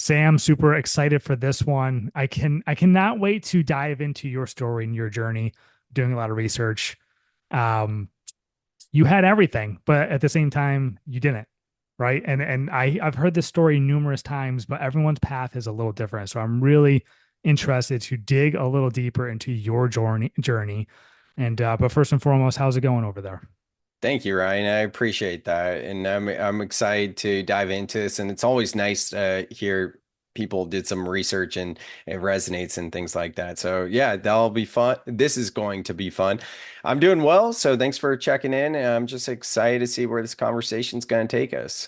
Sam, super excited for this one. I cannot wait to dive into your story and your journey, doing a lot of research. Um, you had everything, but at the same time, you didn't, right? I've heard this story numerous times, but everyone's path is a little different. So I'm really interested to dig a little deeper into your journey. And but first and foremost, how's it going over there? Thank you, Ryan. I appreciate that. And I'm excited to dive into this. And it's always nice to hear people did some research and it resonates and things like that. So yeah, that'll be fun. This is going to be fun. I'm doing well, so thanks for checking in. And I'm just excited to see where this conversation's going to take us.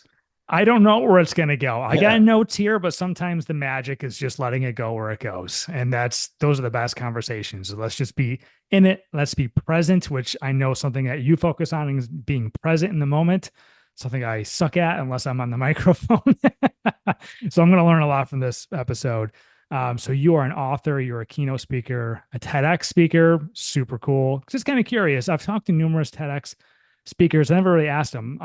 I don't know where it's going to go. I got Yeah. notes here, but sometimes the magic is just letting it go where it goes. And those are the best conversations. So let's just be in it. Let's be present, which I know something that you focus on is being present in the moment, something I suck at unless I'm on the microphone. So I'm going to learn a lot from this episode. So you are an author, you're a keynote speaker, a TEDx speaker, super cool. Just kind of curious. I've talked to numerous TEDx speakers. I never really asked them.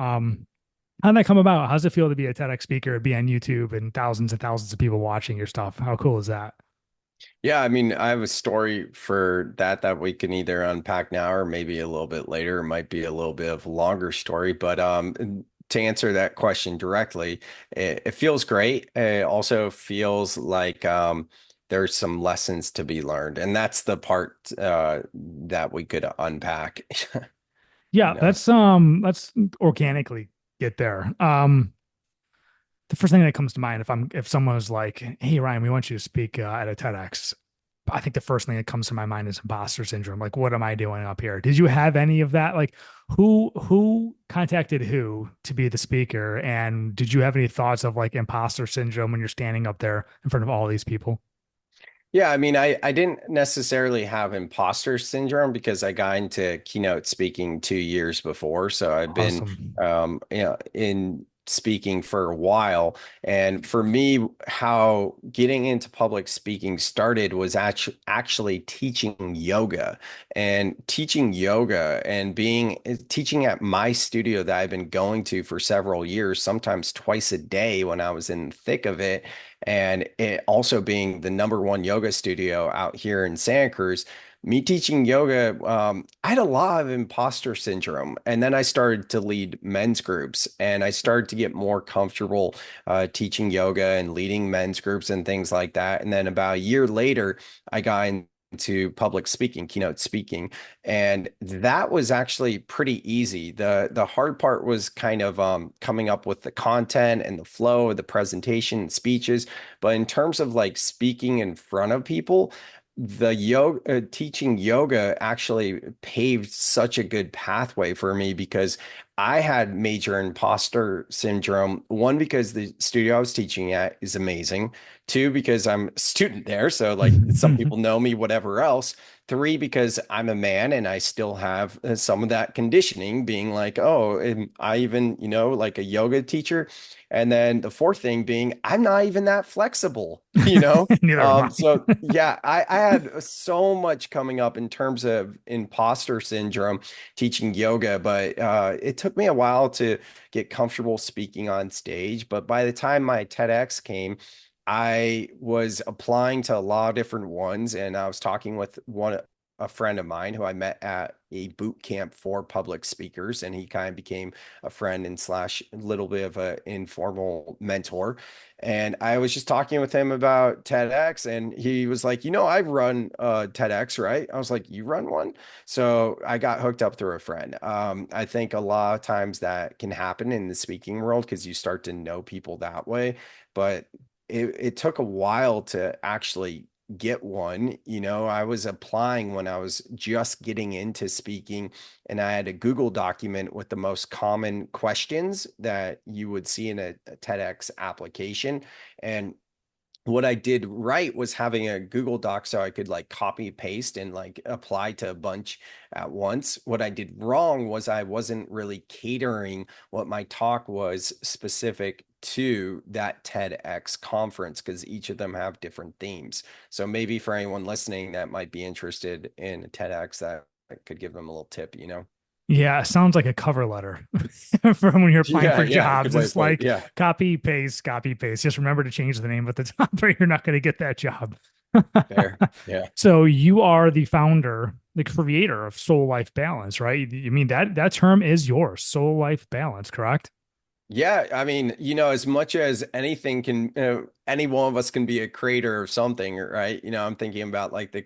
How'd that come about? How's it feel to be a TEDx speaker, be on YouTube and thousands of people watching your stuff? How cool is that? Yeah, I mean, I have a story for that we can either unpack now or maybe a little bit later. It might be a little bit of a longer story, but to answer that question directly, it feels great. It also feels like there's some lessons to be learned, and that's the part that we could unpack. You Yeah, know. let's organically get there. The first thing that comes to mind if someone was like, "Hey Ryan, we want you to speak at a TEDx," I think the first thing that comes to my mind is imposter syndrome. Like, what am I doing up here? Did you have any of that? Like, who contacted who to be the speaker, and did you have any thoughts of like imposter syndrome when you're standing up there in front of all these people? Yeah, I mean, I didn't necessarily have imposter syndrome because I got into keynote speaking 2 years before. So I've been, Awesome. in speaking for a while. And for me, how getting into public speaking started was actually teaching yoga and being teaching at my studio that I've been going to for several years, sometimes twice a day when I was in the thick of it, and it also being the number one yoga studio out here in Santa Cruz. Me teaching yoga, I had a lot of imposter syndrome. And then I started to lead men's groups and I started to get more comfortable teaching yoga and leading men's groups and things like that. And then about a year later, I got into public speaking, keynote speaking, and that was actually pretty easy. The hard part was kind of coming up with the content and the flow of the presentation and speeches. But in terms of like speaking in front of people, the yoga teaching yoga actually paved such a good pathway for me because I had major imposter syndrome. One, because the studio I was teaching at is amazing. Two, because I'm a student there. So like some people know me, whatever else. Three, because I'm a man and I still have some of that conditioning being like, oh, am I even, like a yoga teacher? And then the fourth thing being, I'm not even that flexible, you know? Neither am So I. yeah, I had so much coming up in terms of imposter syndrome teaching yoga, but it took me a while to get comfortable speaking on stage. But by the time my TEDx came, I was applying to a lot of different ones, and I was talking with a friend of mine who I met at a boot camp for public speakers, and he kind of became a friend and slash a little bit of an informal mentor. And I was just talking with him about TEDx, and he was like, I've run TEDx, right? I was like, you run one? So I got hooked up through a friend. I think a lot of times that can happen in the speaking world because you start to know people that way. But it took a while to actually get one. I was applying when I was just getting into speaking, and I had a Google document with the most common questions that you would see in a TEDx application. And what I did right was having a Google Doc so I could like copy paste and like apply to a bunch at once. What I did wrong was I wasn't really catering what my talk was specific to that TEDx conference because each of them have different themes. So maybe for anyone listening that might be interested in a TEDx, that could give them a little tip. Yeah, it sounds like a cover letter from when you're applying Yeah, for yeah, good jobs. way to It's put it. like Yeah, copy, paste, copy, paste. Just remember to change the name at the top or you're not going to get that job. fair. Yeah. So you are the founder, the creator of Soul Life Balance, right? You mean that term is yours, Soul Life Balance, correct? Yeah, I mean, as much as anything can, any one of us can be a creator of something, right? I'm thinking about like the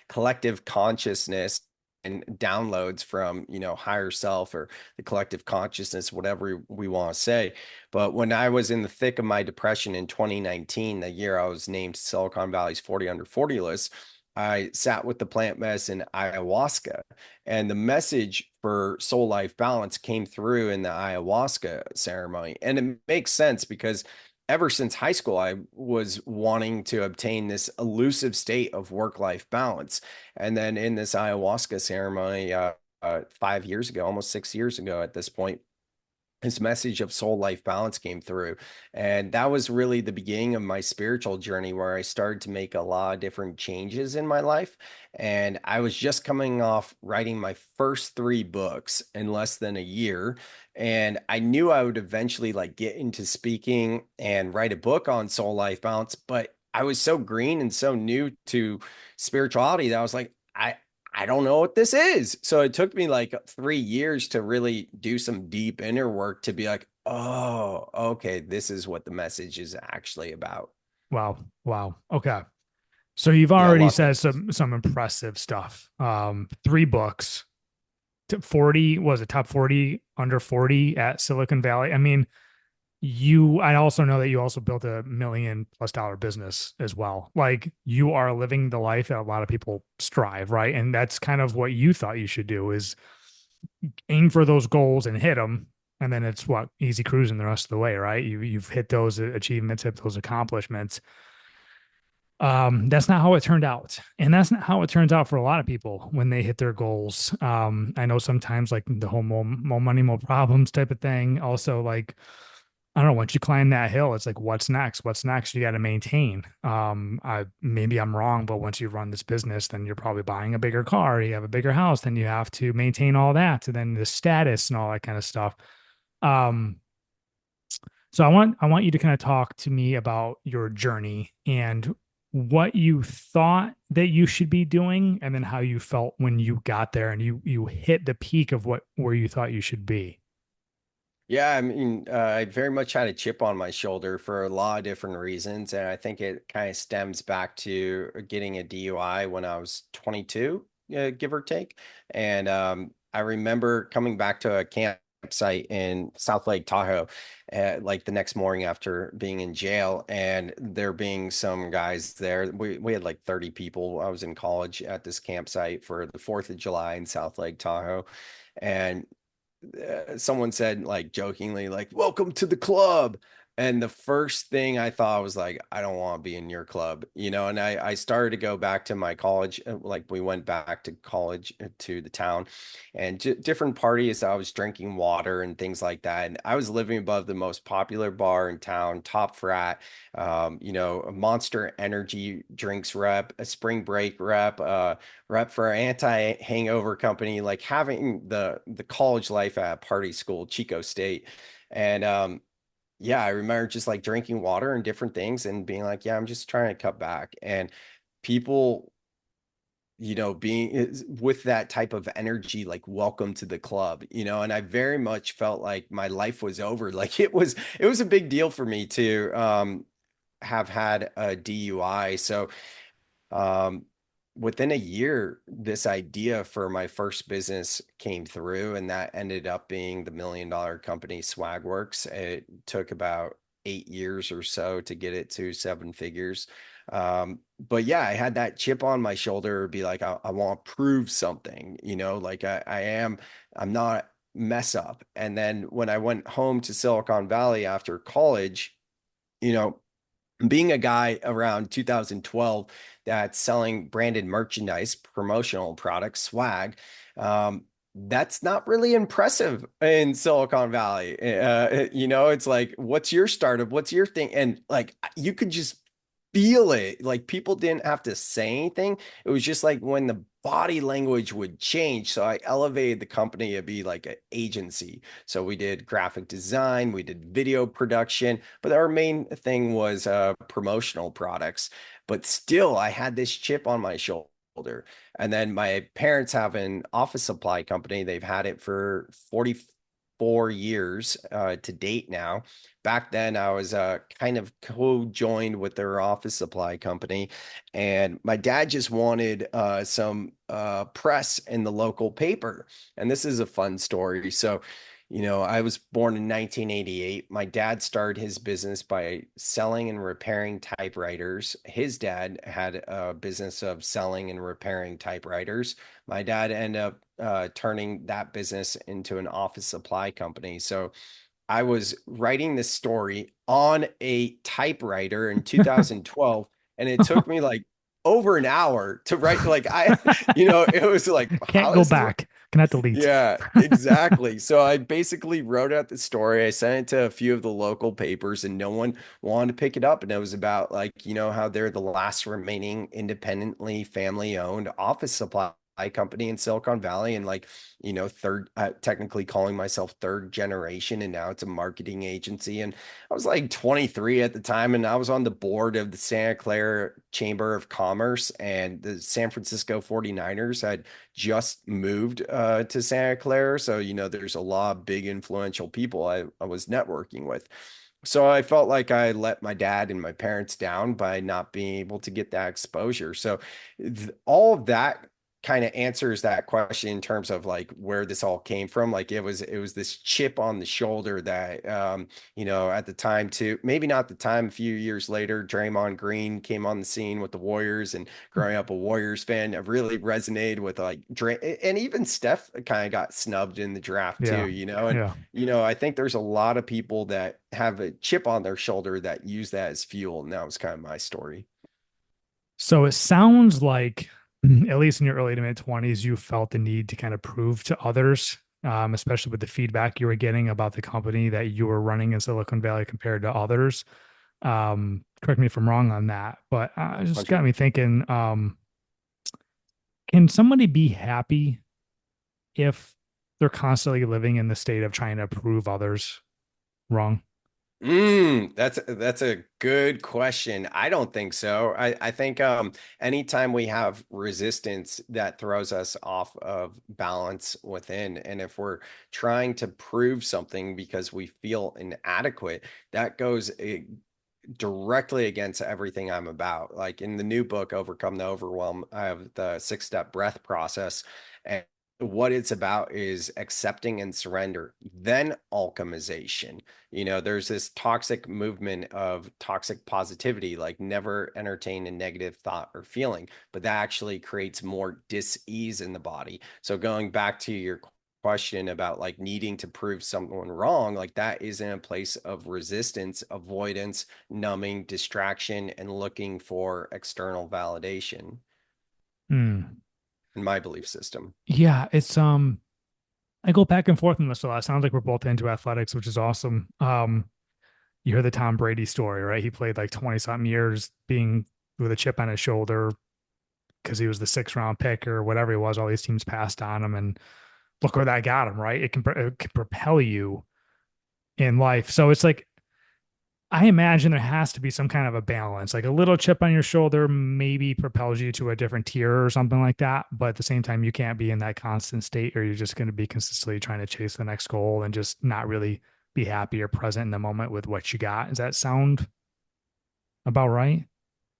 collective consciousness and downloads from, higher self or the collective consciousness, whatever we want to say. But when I was in the thick of my depression in 2019, the year I was named Silicon Valley's 40 under 40 list, I sat with the plant medicine ayahuasca. And the message for soul life balance came through in the ayahuasca ceremony. And it makes sense because ever since high school, I was wanting to obtain this elusive state of work life balance. And then in this ayahuasca ceremony, 5 years ago, almost 6 years ago at this point, his message of soul life balance came through. And that was really the beginning of my spiritual journey where I started to make a lot of different changes in my life. And I was just coming off writing my first three books in less than a year. And I knew I would eventually like get into speaking and write a book on soul life balance. But I was so green and so new to spirituality that I was like, I don't know what this is. So it took me like 3 years to really do some deep inner work to be like, oh, okay, this is what the message is actually about. Wow. Wow. Okay. So you've Yeah, a already lot of said things. some impressive stuff. 3 books, 40 was it top 40 under 40 at Silicon Valley. I mean, I also know that you also built $1 million+ business as well. Like you are living the life that a lot of people strive, right? And that's kind of what you thought you should do is aim for those goals and hit them. And then it's what easy cruising the rest of the way, right? You've hit those achievements, hit those accomplishments. That's not how it turned out, and that's not how it turns out for a lot of people when they hit their goals. I know sometimes like the whole more money, more problems type of thing. Also, like I don't know, once you climb that hill, it's like, what's next? What's next? You got to maintain. Maybe I'm wrong, but once you run this business, then you're probably buying a bigger car, you have a bigger house, then you have to maintain all that, and then the status and all that kind of stuff. Um, so I want you to kind of talk to me about your journey and what you thought that you should be doing, and then how you felt when you got there and you hit the peak of what where you thought you should be. Yeah, I mean, I very much had a chip on my shoulder for a lot of different reasons. And I think it kind of stems back to getting a DUI when I was 22, give or take. And I remember coming back to a campsite in South Lake Tahoe, like the next morning after being in jail, and there being some guys there. We had like 30 people. I was in college at this campsite for the 4th of July in South Lake Tahoe. And someone said like jokingly like welcome to the club, and the first thing I thought was like I don't want to be in your club, and I started to go back to my college, like we went back to college to the town, and different parties I was drinking water and things like that, and I was living above the most popular bar in town, top frat, a Monster Energy drinks rep, a spring break rep for an anti-hangover company, like having the college life at party school, Chico State. And yeah, I remember just like drinking water and different things and being like, yeah, I'm just trying to cut back. And people, being with that type of energy, like welcome to the club, and I very much felt like my life was over. Like it was a big deal for me to have had a DUI. So um, within a year, this idea for my first business came through, and that ended up being the $1 million company Swagworks. It took about 8 years or so to get it to seven figures. But yeah, I had that chip on my shoulder, be like, I want to prove something, like I'm not mess up. And then when I went home to Silicon Valley after college, you know, being a guy around 2012 that's selling branded merchandise, promotional products, swag, that's not really impressive in Silicon Valley. It's like, what's your startup? What's your thing? And like, you could just feel it. Like people didn't have to say anything. It was just like when the body language would change. So I elevated the company to be like an agency. So we did graphic design, we did video production, but our main thing was promotional products. But still, I had this chip on my shoulder. And then my parents have an office supply company. They've had it for 44 years to date now. Back then, I was kind of co-joined with their office supply company, and my dad just wanted some press in the local paper. And this is a fun story. So, I was born in 1988. My dad started his business by selling and repairing typewriters. His dad had a business of selling and repairing typewriters. My dad ended up turning that business into an office supply company. So I was writing this story on a typewriter in 2012, and it took me like over an hour to write. Like it was like, Can't how go is this? back. Cannot delete. Yeah, exactly. So I basically wrote out the story. I sent it to a few of the local papers and no one wanted to pick it up. And it was about like, how they're the last remaining independently family owned office supply company in Silicon Valley and like, third, technically calling myself third generation. And now it's a marketing agency. And I was like 23 at the time and I was on the board of the Santa Clara Chamber of Commerce, and the San Francisco 49ers had just moved to Santa Clara. So, there's a lot of big influential people I was networking with. So I felt like I let my dad and my parents down by not being able to get that exposure. So all of that kind of answers that question in terms of like where this all came from. Like it was this chip on the shoulder that at the time too, maybe not the time, a few years later, Draymond Green came on the scene with the Warriors, and growing up a Warriors fan, I really resonated with like and even Steph kind of got snubbed in the draft too, Yeah. and Yeah. I think there's a lot of people that have a chip on their shoulder that use that as fuel. And that was kind of my story. So it sounds like, at least in your early to mid 20s, you felt the need to kind of prove to others, especially with the feedback you were getting about the company that you were running in Silicon Valley compared to others. Correct me if I'm wrong on that, but it just got me thinking, can somebody be happy if they're constantly living in the state of trying to prove others wrong? That's a good question. I don't think so. I think anytime we have resistance, that throws us off of balance within. And if we're trying to prove something because we feel inadequate, that goes directly against everything I'm about. Like in the new book, Overcome the Overwhelm, I have the 6-step breath process. And what it's about is accepting and surrender, then alchemization. There's this toxic movement of toxic positivity, like never entertain a negative thought or feeling, but that actually creates more dis-ease in the body. So going back to your question about like needing to prove someone wrong, like that is in a place of resistance, avoidance, numbing, distraction, and looking for external validation Hmm. in my belief system. Yeah, it's I go back and forth on this a lot. Sounds like we're both into athletics, which is awesome. You hear the Tom Brady story, right? He played like 20 something years being with a chip on his shoulder because he was the 6th round pick or whatever he was. All these teams passed on him, and look where that got him, right? It can propel you in life. So it's like, I imagine there has to be some kind of a balance. Like a little chip on your shoulder maybe propels you to a different tier or something like that. But at the same time, you can't be in that constant state, or you're just going to be consistently trying to chase the next goal and just not really be happy or present in the moment with what you got. Does that sound about right?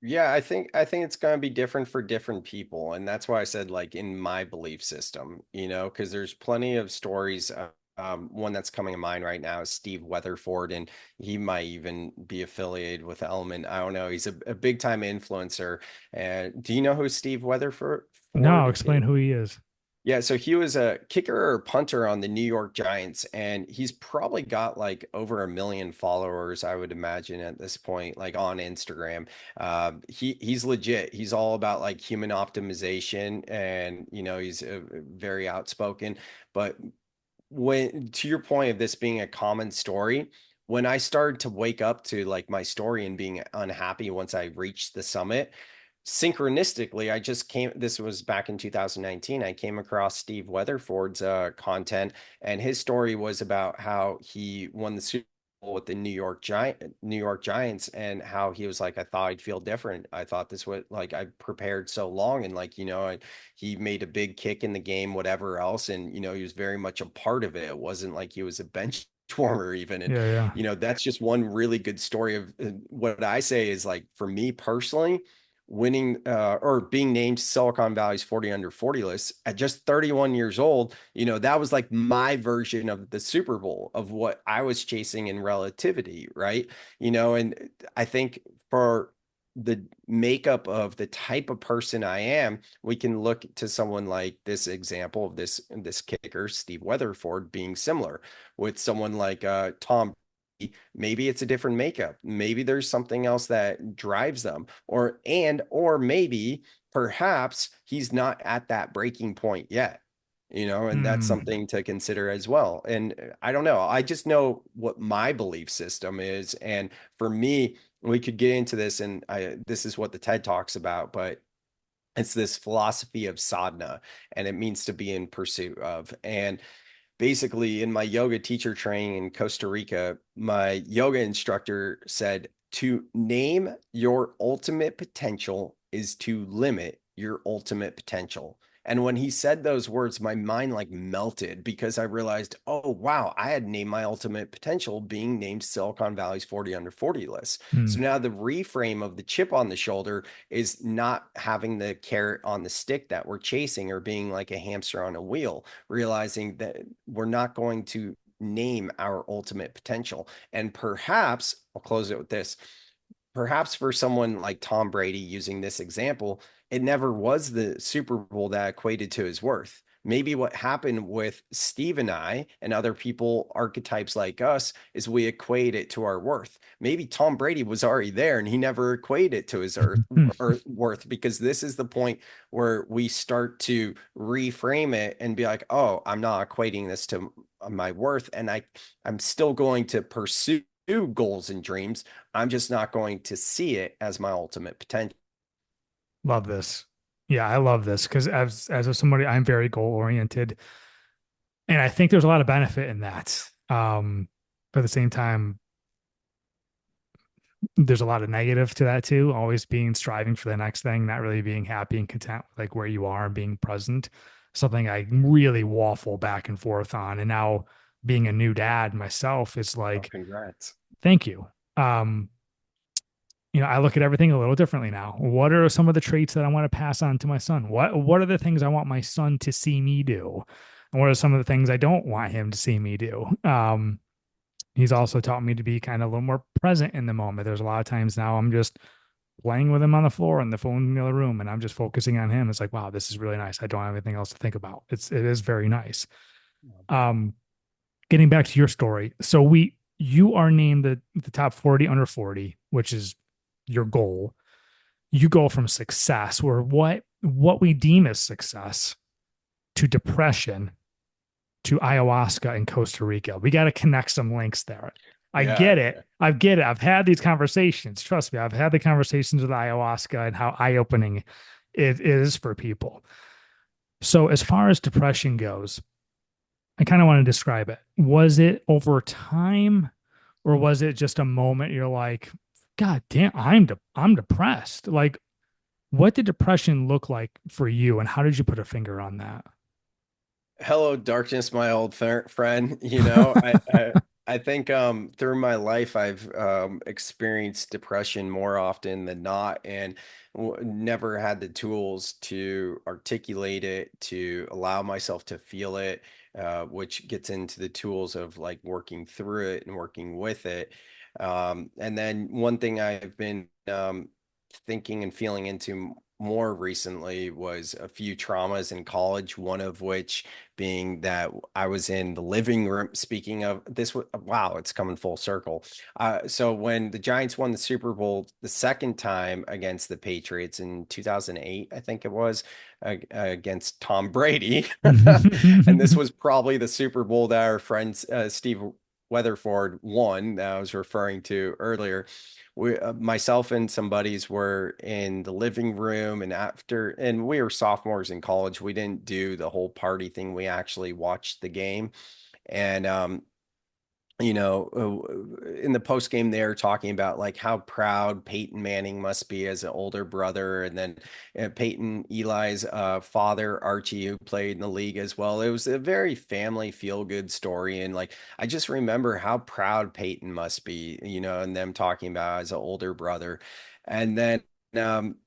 Yeah, I think it's going to be different for different people, and that's why I said like in my belief system, because there's plenty of stories. One that's coming to mind right now is Steve Weatherford, and he might even be affiliated with Element. I don't know. He's a big time influencer. And do you know who Steve Weatherford No, is? explain who he is. Yeah, so he was a kicker or punter on the New York Giants, and he's probably got like over 1 million followers, I would imagine at this point, like on Instagram. He's legit. He's all about like human optimization, and he's very outspoken. But when to your point of this being a common story, when I started to wake up to like my story and being unhappy once I reached the summit, synchronistically, this was back in 2019. I came across Steve Weatherford's content, and his story was about how he won the Super Bowl with the New York Giants, and how he was like, I thought I'd feel different. I thought this would like I prepared so long, and like, he made a big kick in the game, whatever else, and he was very much a part of it. It wasn't like he was a bench warmer even. And Yeah, yeah. that's just one really good story of what I say is like, for me personally, winning or being named Silicon Valley's 40 under 40 list at just 31 years old. That was like my version of the Super Bowl of what I was chasing in relativity, right? And I think for the makeup of the type of person I am, we can look to someone like this example of this kicker, Steve Weatherford, being similar with someone like Tom. Maybe it's a different makeup. Maybe there's something else that drives them, or maybe perhaps he's not at that breaking point yet, and that's Hmm. something to consider as well. And I don't know. I just know what my belief system is. And for me, we could get into this, and this is what the TED talks about, but it's this philosophy of sadhana, and it means to be in pursuit of. And basically, in my yoga teacher training in Costa Rica, my yoga instructor said to name your ultimate potential is to limit your ultimate potential. And when he said those words, my mind like melted, because I realized, oh, wow, I had named my ultimate potential being named Silicon Valley's 40 under 40 list. Hmm. So now the reframe of the chip on the shoulder is not having the carrot on the stick that we're chasing, or being like a hamster on a wheel, realizing that we're not going to name our ultimate potential. And perhaps I'll close it with this. Perhaps for someone like Tom Brady, using this example, it never was the Super Bowl that equated to his worth. Maybe what happened with Steve and I and other people, archetypes like us, is we equate it to our worth. Maybe Tom Brady was already there and he never equated it to his worth, because this is the point where we start to reframe it and be like, oh, I'm not equating this to my worth, and I'm still going to pursue goals and dreams. I'm just not going to see it as my ultimate potential. Love this. Yeah, I love this because somebody, I'm very goal oriented, and I think there's a lot of benefit in that. But at the same time, there's a lot of negative to that too. Always being striving for the next thing, not really being happy and content with like where you are and being present. Something I really waffle back and forth on. And now being a new dad myself, it's Oh, like, congrats. thank you. Um, I look at everything a little differently now. What are some of the traits that I want to pass on to my son? What are the things I want my son to see me do? And what are some of the things I don't want him to see me do? He's also taught me to be kind of a little more present in the moment. There's a lot of times now I'm just playing with him on the floor and the phone in the other room, and I'm just focusing on him. It's like, wow, this is really nice. I don't have anything else to think about. It is very nice. Um, Getting back to your story, so you are named the top 40 under 40, which is your goal. You go from success, or what we deem as success, to depression, to ayahuasca in Costa Rica. We got to connect some links there. I Yeah, get it. I get it. I've had these conversations. Trust me, I've had the conversations with ayahuasca and how eye opening it is for people. So, as far as depression goes, I kind of want to describe it. Was it over time, or was it just a moment you're like, God damn, I'm depressed? Like, what did depression look like for you, and how did you put a finger on that? hello darkness, my old friend. I think through my life I've experienced depression more often than not, and never had the tools to articulate it, to allow myself to feel it, which gets into the tools of like working through it and working with it. And then one thing I've been thinking and feeling into more recently was a few traumas in college, one of which being that I was in the living room. Speaking of this, wow, it's coming full circle. So when the Giants won the Super Bowl the second time against the Patriots in 2008, I think it was, against Tom Brady, and this was probably the Super Bowl that our friend Steve Weatherford one that I was referring to earlier, myself and some buddies were in the living room, and we were sophomores in college. We didn't do the whole party thing. We actually watched the game. And in the post game, they're talking about like how proud Peyton Manning must be as an older brother, and then Peyton Eli's father Archie, who played in the league as well. It was a very family feel good story, and like I just remember how proud Peyton must be, and them talking about as an older brother, and then.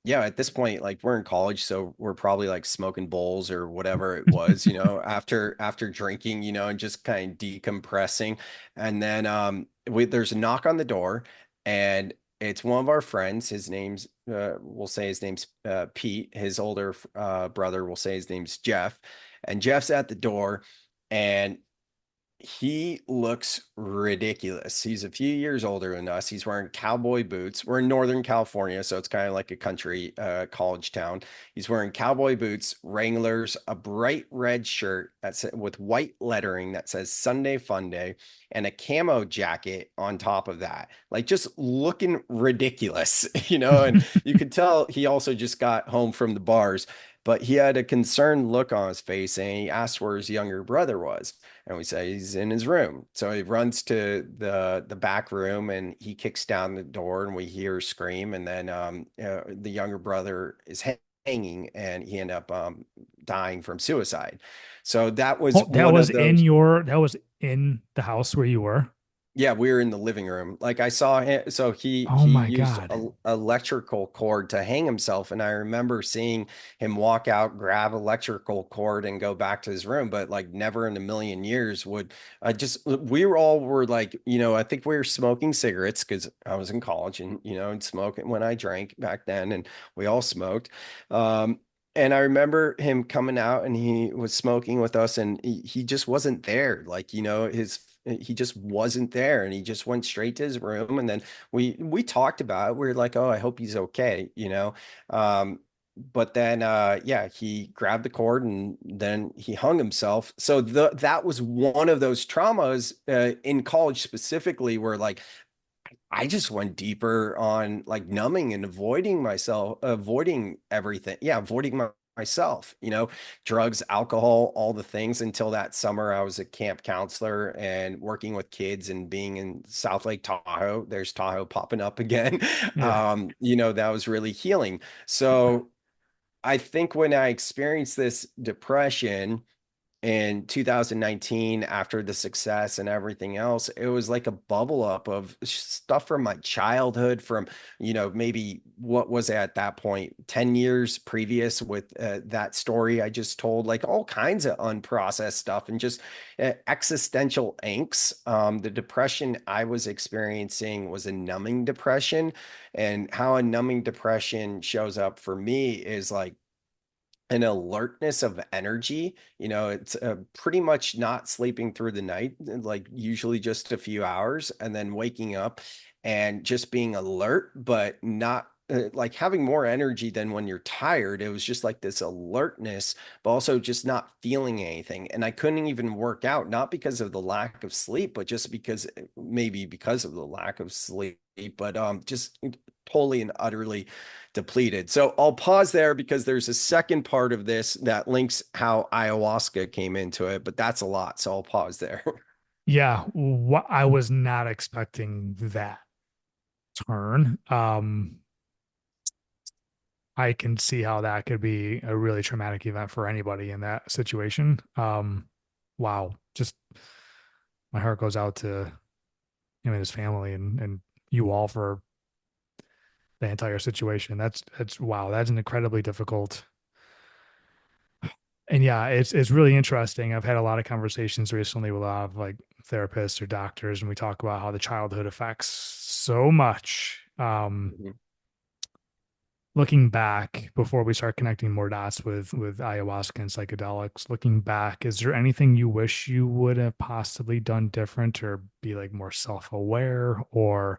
Yeah, at this point, like we're in college, so we're probably like smoking bowls or whatever it was, after drinking, and just kind of decompressing. And then there's a knock on the door, and it's one of our friends. We'll say his name's Pete. His older brother, we'll say his name's Jeff. And Jeff's at the door, and he looks ridiculous. He's a few years older than us. He's wearing cowboy boots. We're in Northern California, so it's kind of like a country college town. He's wearing cowboy boots, Wranglers, a bright red shirt with white lettering that says Sunday Fun Day, and a camo jacket on top of that. Like just looking ridiculous, and you could tell he also just got home from the bars, but he had a concerned look on his face, and he asked where his younger brother was. And we say he's in his room. So he runs to the back room, and he kicks down the door, and we hear a scream. And then the younger brother is hanging, and he ended up dying from suicide. So that was Oh, one of those. that was in the house where you were. Yeah, we were in the living room. Like I saw him, so he Oh he my used God. a electrical cord to hang himself, and I remember seeing him walk out, grab electrical cord, and go back to his room. But like never in a million years would I just. We were like, I think we were smoking cigarettes because I was in college, and smoking when I drank back then, and we all smoked. Um, and I remember him coming out, and he was smoking with us, and he just wasn't there. Like, he just wasn't there, and he just went straight to his room. And then we talked about it. We were like, oh, I hope he's okay. But then yeah, he grabbed the cord, and then he hung himself. So that was one of those traumas in college specifically, where like I just went deeper on like numbing and avoiding everything. Yeah, avoiding myself, drugs, alcohol, all the things, until that summer I was a camp counselor and working with kids and being in South Lake Tahoe. There's Tahoe popping up again. Yeah. That was really healing. So I think when I experienced this depression in 2019, after the success and everything else, it was like a bubble up of stuff from my childhood, from maybe what was at that point 10 years previous with that story I just told, like all kinds of unprocessed stuff, and just existential angst. The depression I was experiencing was a numbing depression, and how a numbing depression shows up for me is like an alertness of energy. It's pretty much not sleeping through the night, like usually just a few hours, and then waking up and just being alert, but not like having more energy than when you're tired. It was just like this alertness, but also just not feeling anything. And I couldn't even work out, not because of the lack of sleep, but just maybe because of the lack of sleep, but just totally and utterly depleted. So I'll pause there because there's a second part of this that links how ayahuasca came into it, but that's a lot. So I'll pause there. Yeah. I was not expecting that turn. I can see how that could be a really traumatic event for anybody in that situation. Wow. Just my heart goes out to him and his family and you all for the entire situation. That's wow. That's an incredibly difficult. And yeah, it's really interesting. I've had a lot of conversations recently with a lot of like therapists or doctors, and we talk about how the childhood affects so much. Mhm. Looking back before we start connecting more dots with ayahuasca and psychedelics, looking back, is there anything you wish you would have possibly done different, or be like more self-aware, or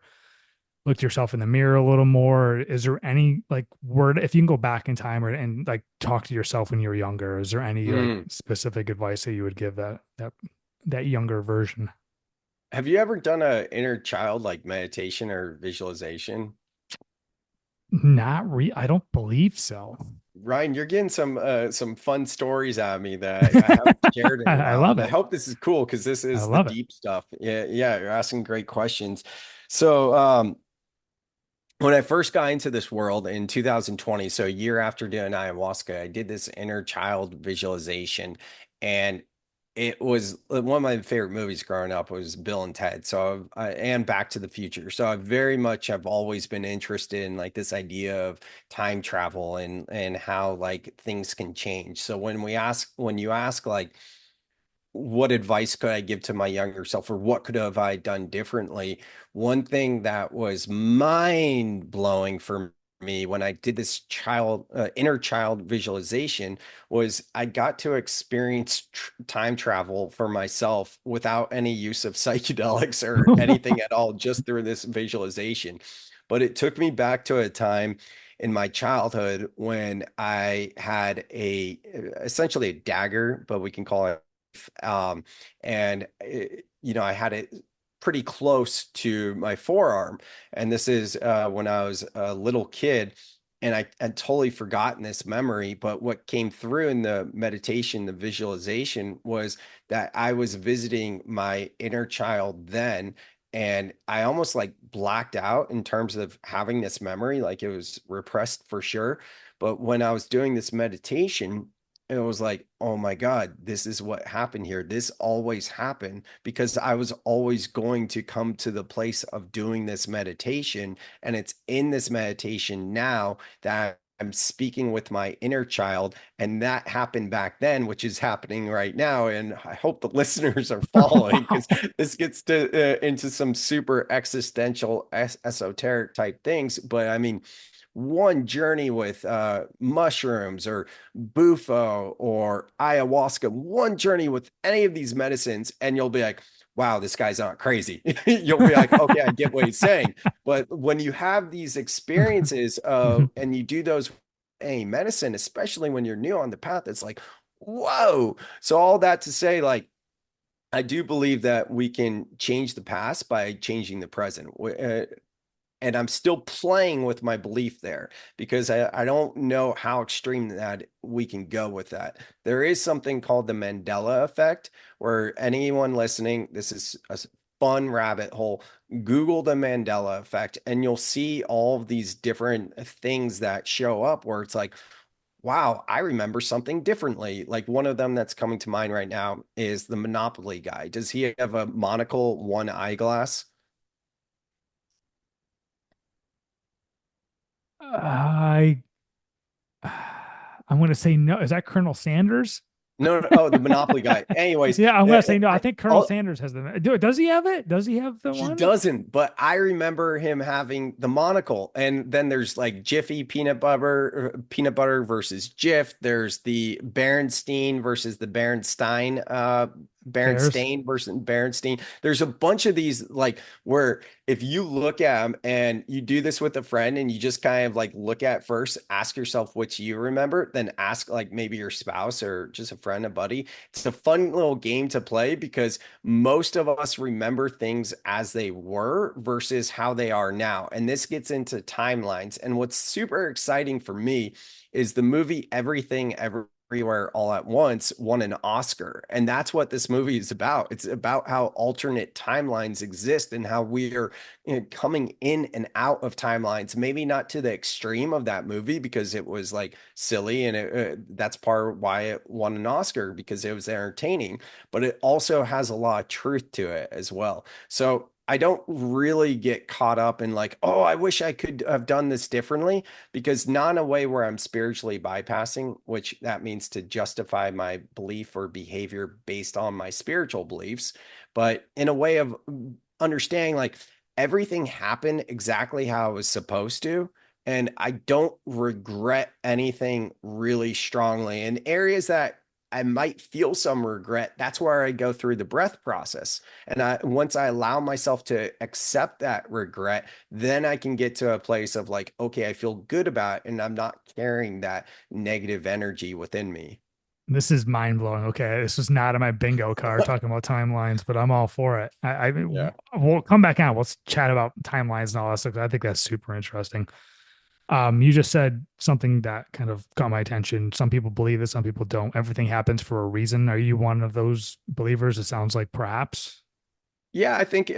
looked yourself in the mirror a little more? Is there any like word, if you can go back in time and like talk to yourself when you were younger, is there any like Mm. specific advice that you would give that younger version? Have you ever done a inner child like meditation or visualization? Not I don't believe so. Ryan, you're getting some fun stories out of me that I haven't shared in a I while. love And I it. hope this is cool because this I is the love it. deep stuff. Yeah, yeah, you're asking great questions. So, when I first got into this world in 2020, so a year after doing ayahuasca, I did this inner child visualization, and it was one of my favorite movies growing up was Bill and Ted. So and Back to the Future. So I very much have always been interested in like this idea of time travel and how like things can change. So when you ask like what advice could I give to my younger self, or what could have I done differently? One thing that was mind blowing for me when I did this inner child visualization was I got to experience time travel for myself without any use of psychedelics or anything at all, just through this visualization. But it took me back to a time in my childhood when I had essentially a dagger, but we can call it um, and I had it pretty close to my forearm. And this is when I was a little kid, and I had totally forgotten this memory. But what came through in the meditation, the visualization, was that I was visiting my inner child then. And I almost like blacked out in terms of having this memory, like it was repressed for sure. But when I was doing this meditation, it was like, oh my God, this is what happened here. This always happened because I was always going to come to the place of doing this meditation. And it's in this meditation now that I'm speaking with my inner child. And that happened back then, which is happening right now. And I hope the listeners are following because Wow. this gets into some super existential, esoteric type things. But I mean, one journey with mushrooms or bufo or ayahuasca, one journey with any of these medicines, and you'll be like, wow, this guy's not crazy. You'll be like, okay, I get what he's saying. But when you have these experiences and you do those a medicine, especially when you're new on the path, it's like, whoa. So all that to say, like, I do believe that we can change the past by changing the present. And I'm still playing with my belief there because I don't know how extreme that we can go with that. There is something called the Mandela effect, where anyone listening, this is a fun rabbit hole. Google the Mandela effect, and you'll see all of these different things that show up where it's like, wow, I remember something differently. Like one of them that's coming to mind right now is the Monopoly guy. Does he have a monocle, one eyeglass? I I'm going to say no. Is that Colonel Sanders? No, no, oh, the Monopoly guy. Anyways, Yeah, I'm going to say no. I think Colonel all, Sanders has the. Does he have it? Does he have the he one? doesn't, but I remember him having the monocle. And then there's like Jiffy peanut butter versus Jif. There's the Berenstein versus the Berenstein, Bears. Berenstain versus Berenstein. There's a bunch of these like where if you look at them and you do this with a friend and you just kind of like look at first, ask yourself which you remember, then ask like maybe your spouse or just a friend, a buddy. It's a fun little game to play because most of us remember things as they were versus how they are now. And this gets into timelines. And what's super exciting for me is the movie Everything Everywhere All at Once won an Oscar. And that's what this movie is about. It's about how alternate timelines exist and how we are coming in and out of timelines, maybe not to the extreme of that movie because it was like silly and that's part why it won an Oscar because it was entertaining, but it also has a lot of truth to it as well. So I don't really get caught up in like, oh, I wish I could have done this differently, because not in a way where I'm spiritually bypassing, which that means to justify my belief or behavior based on my spiritual beliefs, but in a way of understanding like everything happened exactly how it was supposed to. And I don't regret anything really strongly. In areas that I might feel some regret, that's where I go through the breath process. And once I allow myself to accept that regret, then I can get to a place of like, okay, I feel good about it and I'm not carrying that negative energy within me. This is mind blowing. Okay, this was not on my bingo card talking about timelines, but I'm all for it. Yeah. We'll come back on. Let's chat about timelines and all that stuff. I think that's super interesting. You just said something that kind of caught my attention. Some people believe it, some people don't. Everything happens for a reason. Are you one of those believers? It sounds like perhaps. Yeah, I think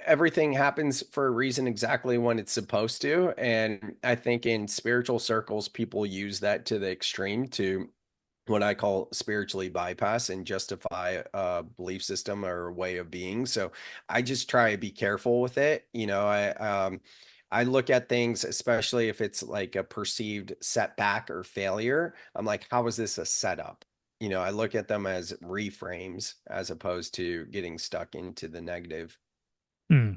everything happens for a reason exactly when it's supposed to. And I think in spiritual circles, people use that to the extreme to what I call spiritually bypass and justify a belief system or a way of being. So I just try to be careful with it. I look at things, especially if it's like a perceived setback or failure. I'm like, how is this a setup? I look at them as reframes as opposed to getting stuck into the negative. Hmm.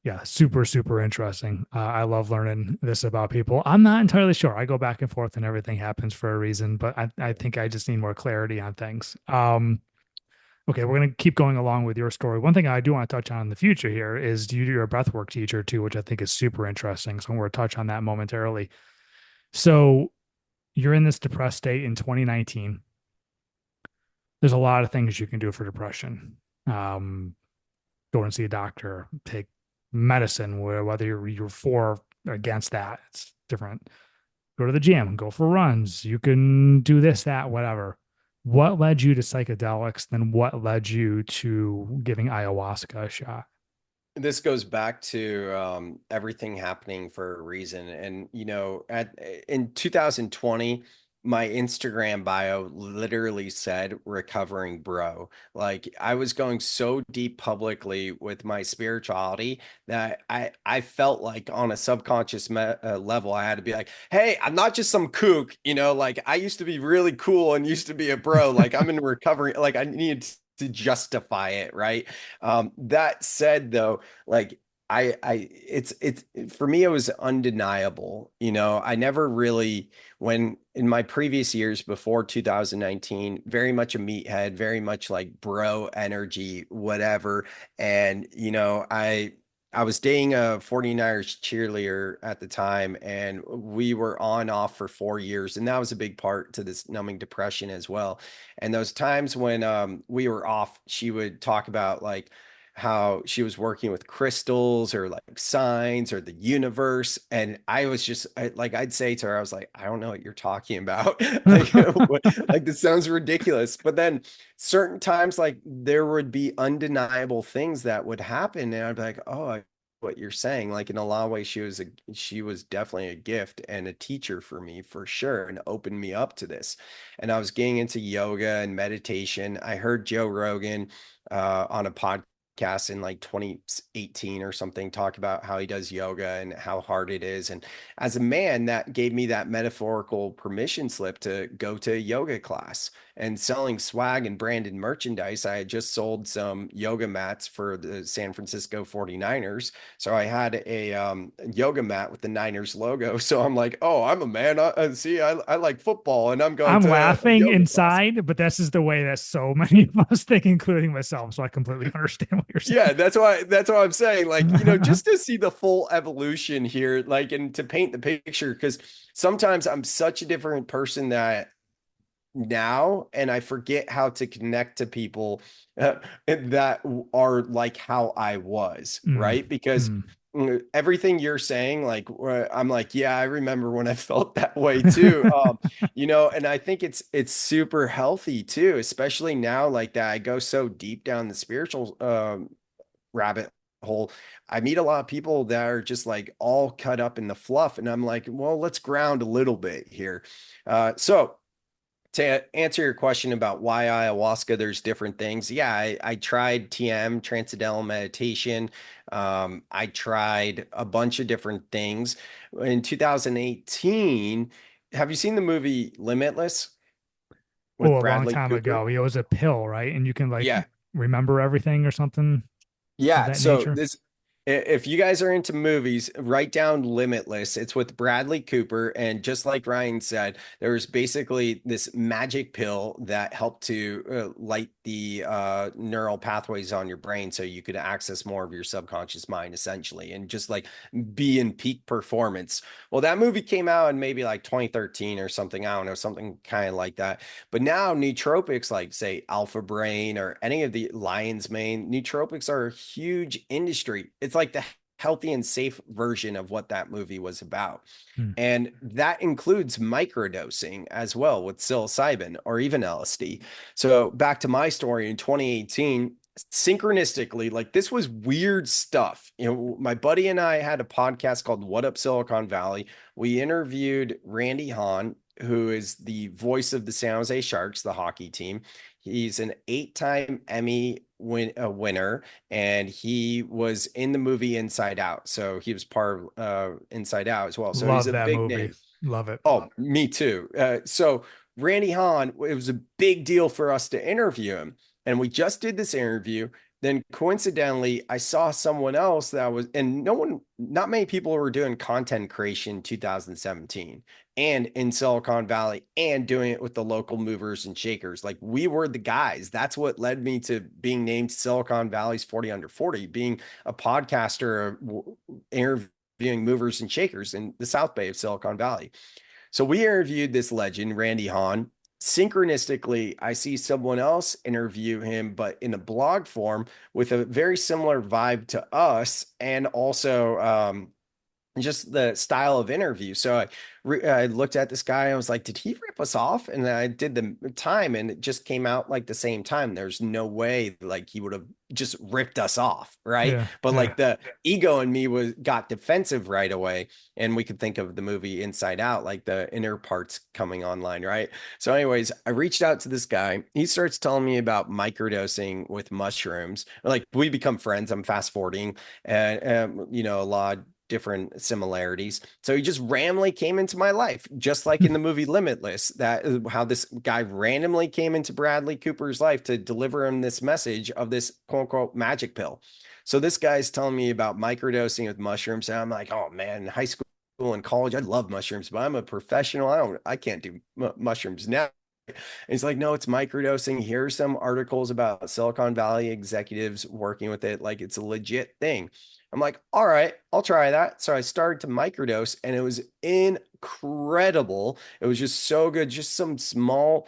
Yeah, super, super interesting. I love learning this about people. I'm not entirely sure. I go back and forth and everything happens for a reason, but I think I just need more clarity on things. Okay, we're going to keep going along with your story. One thing I do want to touch on in the future here is you're a breathwork teacher too, which I think is super interesting. So I'm going to touch on that momentarily. So you're in this depressed state in 2019. There's a lot of things you can do for depression. Um, Go and see a doctor, take medicine, whether you're for or against that, it's different. Go to the gym, go for runs. You can do this, that, whatever. What led you to psychedelics? Then what led you to giving ayahuasca a shot? This goes back to everything happening for a reason. And at in 2020, my Instagram bio literally said "recovering bro." Like I was going so deep publicly with my spirituality that I felt like on a subconscious level, I had to be like, "Hey, I'm not just some kook." Like I used to be really cool and used to be a bro. Like I'm in recovery. Like I needed to justify it, right? That said, though, like it's for me, it was undeniable. I never really, when in my previous years before 2019, very much a meathead, very much like bro energy, whatever. And, I was dating a 49ers cheerleader at the time, and we were on off for 4 years. And that was a big part to this numbing depression as well. And those times when we were off, she would talk about like how she was working with crystals or like signs or the universe. And I was just like, I'd say to her, I was like, I don't know what you're talking about. Like, like this sounds ridiculous. But then certain times, like there would be undeniable things that would happen. And I'd be like, oh, what you're saying. Like in a lot of ways, she was definitely a gift and a teacher for me for sure, and opened me up to this. And I was getting into yoga and meditation. I heard Joe Rogan on a podcast in like 2018 or something talk about how he does yoga and how hard it is. And as a man, that gave me that metaphorical permission slip to go to a yoga class. And selling swag and branded merchandise, I had just sold some yoga mats for the San Francisco 49ers. So I had a yoga mat with the Niners logo. So I'm like, oh, I'm a man. See, I like football and I'm going I'm to a laughing yoga class. inside, but this is the way that so many of us think, including myself. So I completely understand what you're Yeah, saying. that's why I'm saying, like, just to see the full evolution here, like, and to paint the picture, because sometimes I'm such a different person that now, and I forget how to connect to people that are like how I was, Mm, right? Because mm. everything you're saying, like, I'm like, yeah, I remember when I felt that way too. And I think it's super healthy too, especially now, like that I go so deep down the spiritual rabbit hole. I meet a lot of people that are just like all cut up in the fluff, and I'm like, well, let's ground a little bit here. So to answer your question about why ayahuasca, there's different things. Yeah, I tried TM, transcendental meditation. I tried a bunch of different things. In 2018, have you seen the movie Limitless Oh, with a long Bradley time Cooper? ago. It was a pill, right? And you can like Yeah. remember everything or something of Yeah. that So nature. this If you guys are into movies, write down Limitless. It's with Bradley Cooper. And just like Ryan said, there's basically this magic pill that helped to light the neural pathways on your brain so you could access more of your subconscious mind, essentially, and just like be in peak performance. Well, that movie came out in maybe like 2013 or something. I don't know, something kind of like that. But now nootropics like say Alpha Brain or any of the Lion's Mane, nootropics are a huge industry. It's like the healthy and safe version of what that movie was about. Hmm. And that includes microdosing as well with psilocybin or even LSD. So back to my story in 2018, synchronistically, like this was weird stuff. My buddy and I had a podcast called What Up Silicon Valley. We interviewed Randy Hahn, who is the voice of the San Jose Sharks, the hockey team. He's an 8-time winner, and he was in the movie Inside Out. So he was part of Inside Out as well. So he's Love a that big movie. name. Love it. Oh, me too. So Randy Hahn, it was a big deal for us to interview him. And we just did this interview. Then coincidentally, I saw someone else that was, and not many people were doing content creation in 2017 and in Silicon Valley and doing it with the local movers and shakers. Like we were the guys. That's what led me to being named Silicon Valley's 40 under 40, being a podcaster, interviewing movers and shakers in the South Bay of Silicon Valley. So we interviewed this legend, Randy Hahn. Synchronistically, I see someone else interview him, but in a blog form with a very similar vibe to us, and also just the style of interview. So I looked at this guy. I was like, did he rip us off? And I did the time, and it just came out like the same time. There's no way like he would have just ripped us off, right? Yeah. But Yeah. like the ego in me was got defensive right away, and we could think of the movie Inside Out, like the inner parts coming online, right? So, anyways, I reached out to this guy. He starts telling me about microdosing with mushrooms. Like we become friends. I'm fast forwarding, and a lot different similarities. So he just randomly came into my life, just like in the movie Limitless, that how this guy randomly came into Bradley Cooper's life to deliver him this message of this quote unquote magic pill. So this guy's telling me about microdosing with mushrooms. And I'm like, oh man, in high school and college, I love mushrooms, but I'm a professional. I can't do mushrooms now. And he's like, no, it's microdosing. Here's some articles about Silicon Valley executives working with it. Like it's a legit thing. I'm like, all right, I'll try that. So I started to microdose and it was incredible. It was just so good. Just some small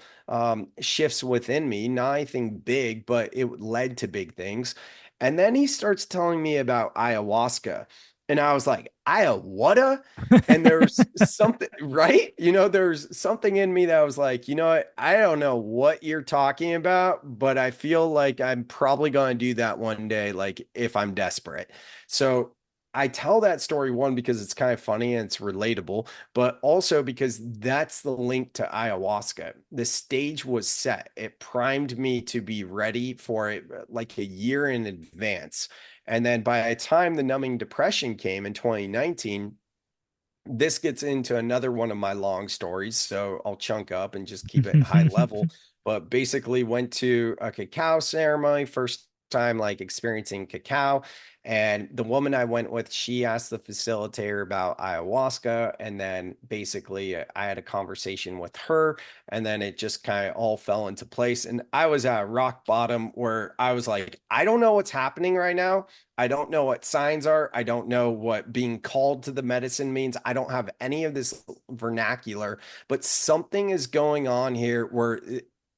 shifts within me, not anything big, but it led to big things. And then he starts telling me about ayahuasca. And I was like, ayahuasca? And there's something, right? There's something in me that was like, you know what? I don't know what you're talking about, but I feel like I'm probably going to do that one day, like if I'm desperate. So I tell that story one because it's kind of funny and it's relatable, but also because that's the link to ayahuasca. The stage was set. It primed me to be ready for it like a year in advance. And then by the time the numbing depression came in 2019, this gets into another one of my long stories. So I'll chunk up and just keep it high level. But basically went to a cacao ceremony, first time like experiencing cacao. And the woman I went with, she asked the facilitator about ayahuasca. And then basically I had a conversation with her. And then it just kind of all fell into place. And I was at rock bottom where I was like, I don't know what's happening right now. I don't know what signs are. I don't know what being called to the medicine means. I don't have any of this vernacular, but something is going on here where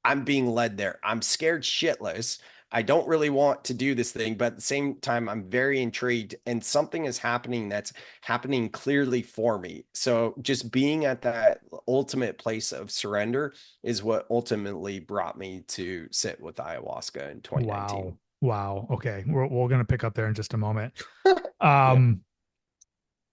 I'm being led there. I'm scared shitless. I don't really want to do this thing, but at the same time, I'm very intrigued and something is happening that's happening clearly for me. So just being at that ultimate place of surrender is what ultimately brought me to sit with ayahuasca in 2019. Wow. Wow. Okay. We're going to pick up there in just a moment. Yeah. Um,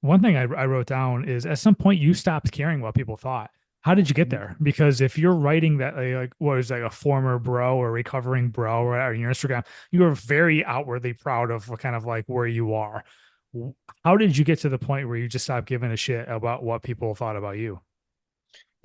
One thing I wrote down is at some point you stopped caring what people thought. How did you get there? Because if you're writing that like what is like a former bro or recovering bro or on your Instagram, you are very outwardly proud of what kind of like where you are. How did you get to the point where you just stopped giving a shit about what people thought about you?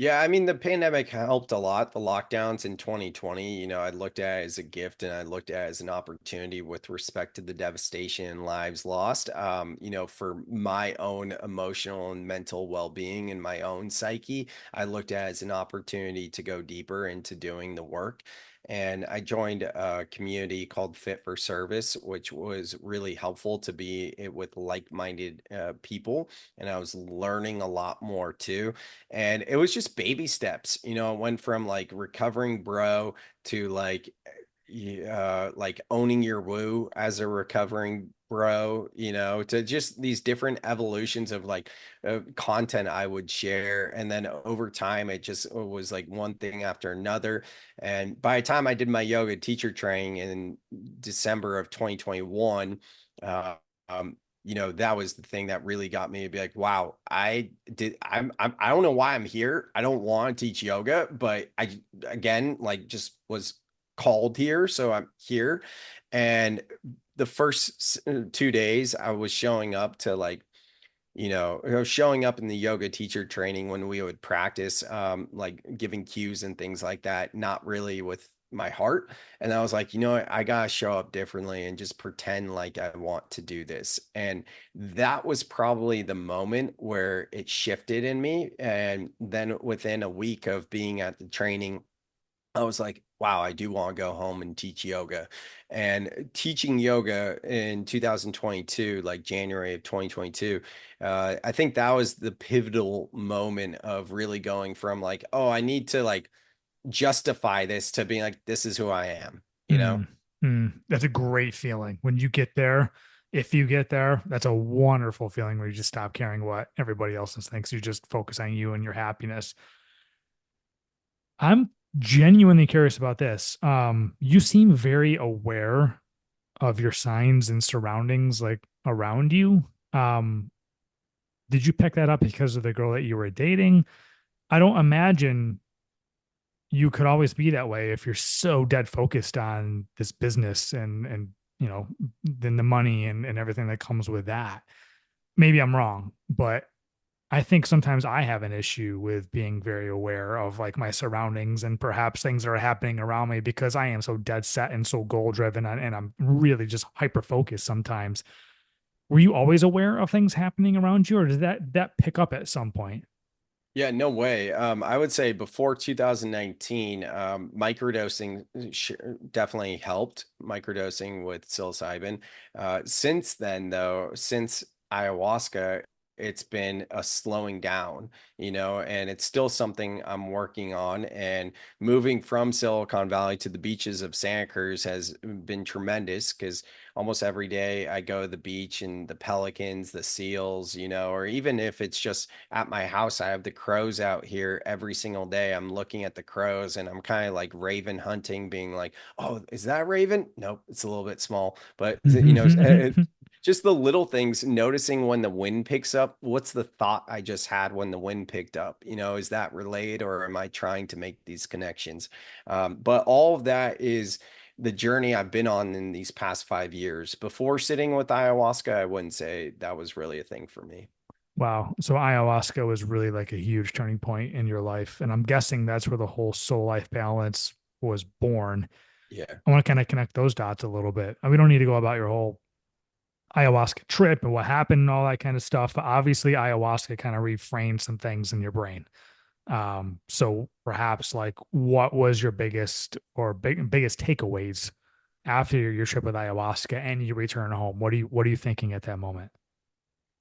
Yeah, I mean, the pandemic helped a lot. The lockdowns in 2020, I looked at it as a gift and I looked at it as an opportunity with respect to the devastation and lives lost. For my own emotional and mental well-being and my own psyche, I looked at it as an opportunity to go deeper into doing the work. And I joined a community called Fit for Service, which was really helpful to be with like-minded people. And I was learning a lot more too, and it was just baby steps. It went from like recovering bro to like owning your woo as a recovering bro, to just these different evolutions of like content I would share. And then over time, it just was like one thing after another. And by the time I did my yoga teacher training in December of 2021, uh, um, that was the thing that really got me to be like, wow, I don't know why I'm here. I don't want to teach yoga, but again, like just was called here. So I'm here. And the first 2 days I was showing up to like, showing up in the yoga teacher training when we would practice, like giving cues and things like that, not really with my heart. And I was like, what? I gotta show up differently and just pretend like I want to do this. And that was probably the moment where it shifted in me. And then within a week of being at the training, I was like, wow, I do want to go home and teach yoga. And teaching yoga in 2022, like January of 2022, I think that was the pivotal moment of really going from like, oh, I need to like justify this to being like, this is who I am, you know? Mm, that's a great feeling when you get there. If you get there, that's a wonderful feeling where you just stop caring what everybody else thinks. You just focus on you and your happiness. I'm genuinely curious about this. You seem very aware of your signs and surroundings like around you. Um, did you pick that up because of the girl that you were dating? I don't imagine you could always be that way if you're so dead focused on this business and then the money and everything that comes with that. Maybe I'm wrong, but I think sometimes I have an issue with being very aware of like my surroundings and perhaps things that are happening around me because I am so dead set and so goal driven and I'm really just hyper focused sometimes. Were you always aware of things happening around you, or did that pick up at some point? Yeah, no way. I would say before 2019, microdosing definitely helped, microdosing with psilocybin. Since then, though, since ayahuasca, it's been a slowing down, and it's still something I'm working on. And moving from Silicon Valley to the beaches of Santa Cruz has been tremendous because almost every day I go to the beach and the pelicans, the seals, or even if it's just at my house, I have the crows out here every single day. I'm looking at the crows and I'm kind of like raven hunting, being like, oh, is that raven? Nope, it's a little bit small, but just the little things, noticing when the wind picks up. What's the thought I just had when the wind picked up? Is that relayed or am I trying to make these connections? But all of that is the journey I've been on in these past 5 years. Before sitting with ayahuasca, I wouldn't say that was really a thing for me. Wow. So ayahuasca was really like a huge turning point in your life. And I'm guessing that's where the whole soul life balance was born. Yeah. I want to kind of connect those dots a little bit. And we don't need to go about your whole ayahuasca trip and what happened and all that kind of stuff. But obviously, ayahuasca kind of reframed some things in your brain. So perhaps like what was your biggest takeaways after your trip with ayahuasca and you return home? What are you thinking at that moment?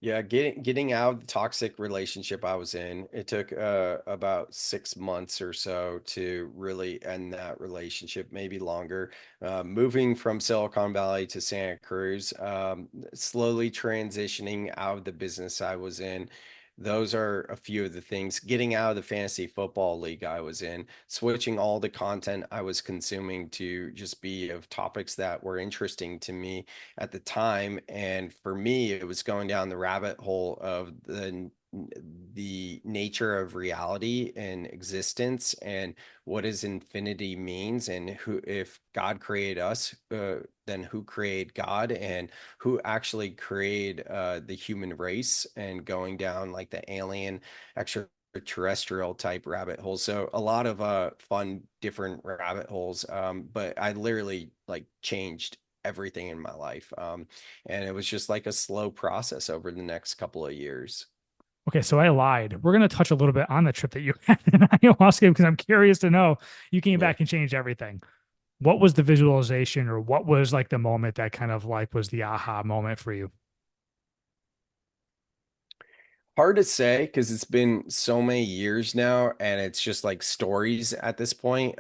Yeah, getting out of the toxic relationship I was in, it took about 6 months or so to really end that relationship, maybe longer. Moving from Silicon Valley to Santa Cruz, slowly transitioning out of the business I was in. Those are a few of the things. Getting out of the fantasy football league I was in, switching all the content I was consuming to just be of topics that were interesting to me at the time. And for me, it was going down the rabbit hole of the nature of reality and existence and what does infinity means and who, if God created us, then who created God and who actually created the human race, and going down like the alien extraterrestrial type rabbit holes. So a lot of fun different rabbit holes. But I literally like changed everything in my life. And it was just like a slow process over the next couple of years. Okay, so I lied. We're going to touch a little bit on the trip that you had in ayahuasca because I'm curious to know you came Yeah. back and changed everything. What was the visualization or what was like the moment that kind of like was the aha moment for you? Hard to say because it's been so many years now, and it's just like stories at this point.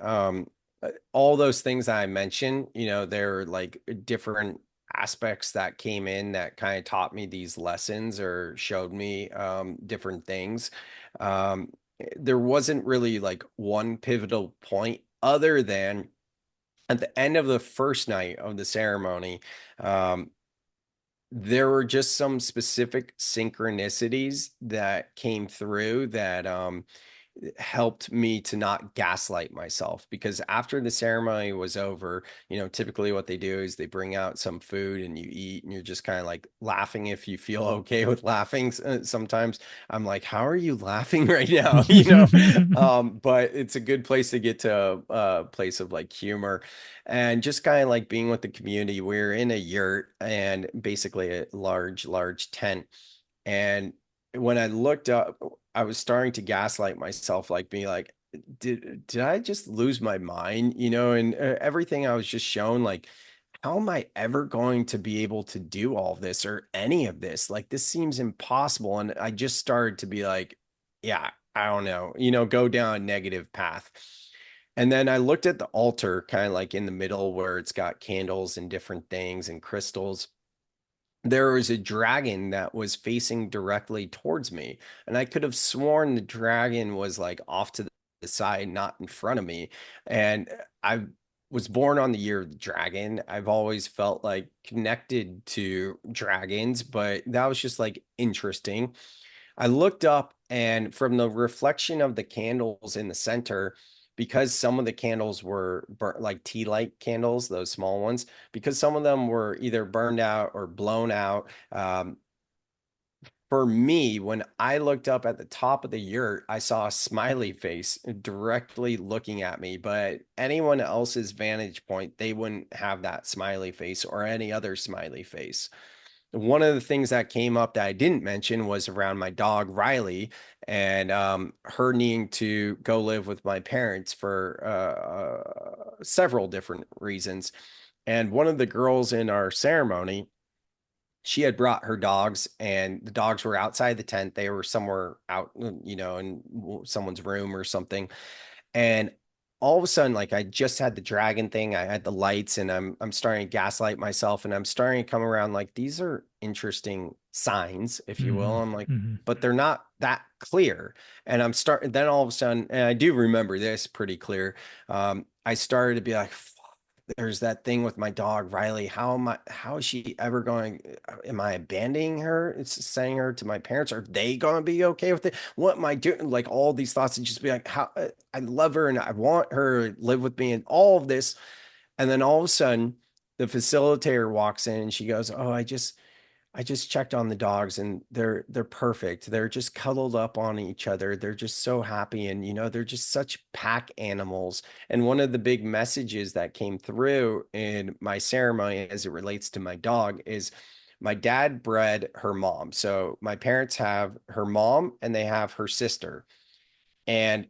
All those things I mentioned, they're like different aspects that came in that kind of taught me these lessons or showed me different things. Um, there wasn't really like one pivotal point other than at the end of the first night of the ceremony. Um, there were just some specific synchronicities that came through that helped me to not gaslight myself because after the ceremony was over, typically what they do is they bring out some food and you eat and you're just kind of like laughing if you feel okay with laughing. Sometimes I'm like, how are you laughing right now? But it's a good place to get to a place of like humor and just kind of like being with the community. We're in a yurt and basically a large tent. And when I looked up, I was starting to gaslight myself, like being like, did I just lose my mind? And everything I was just shown, like, how am I ever going to be able to do all this or any of this? Like, this seems impossible. And I just started to be like, yeah, I don't know, go down a negative path. And then I looked at the altar, kind of like in the middle where it's got candles and different things and crystals. There was a dragon that was facing directly towards me. And I could have sworn the dragon was like off to the side, not in front of me. And I was born on the year of the dragon. I've always felt like connected to dragons, but that was just like interesting. I looked up, and from the reflection of the candles in the center, because some of the candles were like tea light candles, those small ones, because some of them were either burned out or blown out. For me, when I looked up at the top of the yurt, I saw a smiley face directly looking at me. But anyone else's vantage point, they wouldn't have that smiley face or any other smiley face. One of the things that came up that I didn't mention was around my dog Riley and her needing to go live with my parents for several different reasons. And one of the girls in our ceremony, she had brought her dogs, and the dogs were outside the tent. They were somewhere out, in someone's room or something. And all of a sudden, like I just had the dragon thing, I had the lights, and I'm starting to gaslight myself, and I'm starting to come around like these are interesting signs, if you will. Hmm. I'm like, Hmm. but they're not that clear. And I'm starting then all of a sudden, and I do remember this pretty clear. I started to be like, there's that thing with my dog Riley. How is she ever going? Am I abandoning her? It's sending her to my parents. Are they going to be okay with it? What am I doing? Like all these thoughts and just be like, how I love her and I want her to live with me and all of this. And then all of a sudden the facilitator walks in and she goes, oh, I just checked on the dogs and they're perfect. They're just cuddled up on each other. They're just so happy and they're just such pack animals. And one of the big messages that came through in my ceremony as it relates to my dog is my dad bred her mom. So my parents have her mom and they have her sister. And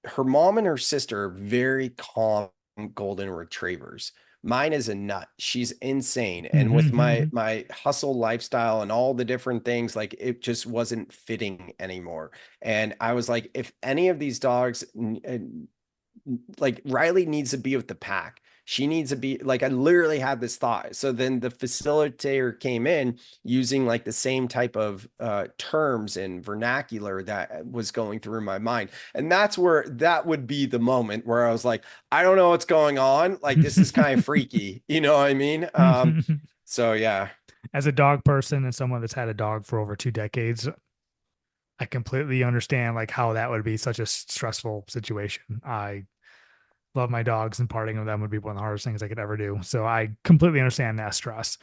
her mom and her sister are very calm golden retrievers. Mine is a nut. She's insane. And with my Hmm. my hustle lifestyle and all the different things, like it just wasn't fitting anymore. And I was like, if any of these dogs like Riley needs to be with the pack. She needs to be like I literally had this thought. So then the facilitator came in using like the same type of terms and vernacular that was going through my mind. And that's where that would be the moment where I was like, I don't know what's going on. Like this is kind of freaky. You know what I mean? So yeah. As a dog person and someone that's had a dog for over 2 decades, I completely understand like how that would be such a stressful situation. I love my dogs and parting with them would be one of the hardest things I could ever do. So I completely understand that stress.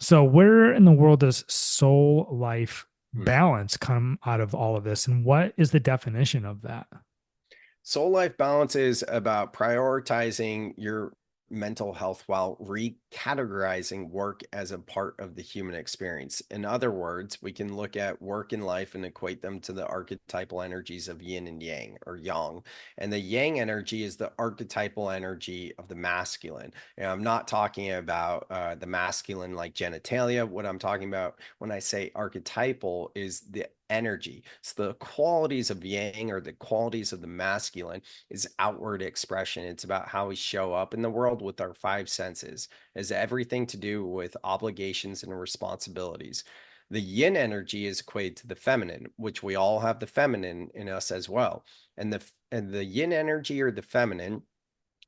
So where in the world does soul life balance come out of all of this? And what is the definition of that? Soul life balance is about prioritizing your mental health while recategorizing work as a part of the human experience. In other words, we can look at work and life and equate them to the archetypal energies of yin and yang or yang. And the yang energy is the archetypal energy of the masculine. And I'm not talking about the masculine like genitalia. What I'm talking about when I say archetypal is the energy. So the qualities of yang or the qualities of the masculine is outward expression. It's about how we show up in the world with our five senses. It has everything to do with obligations and responsibilities. The yin energy is equated to the feminine, which we all have the feminine in us as well. And the yin energy or the feminine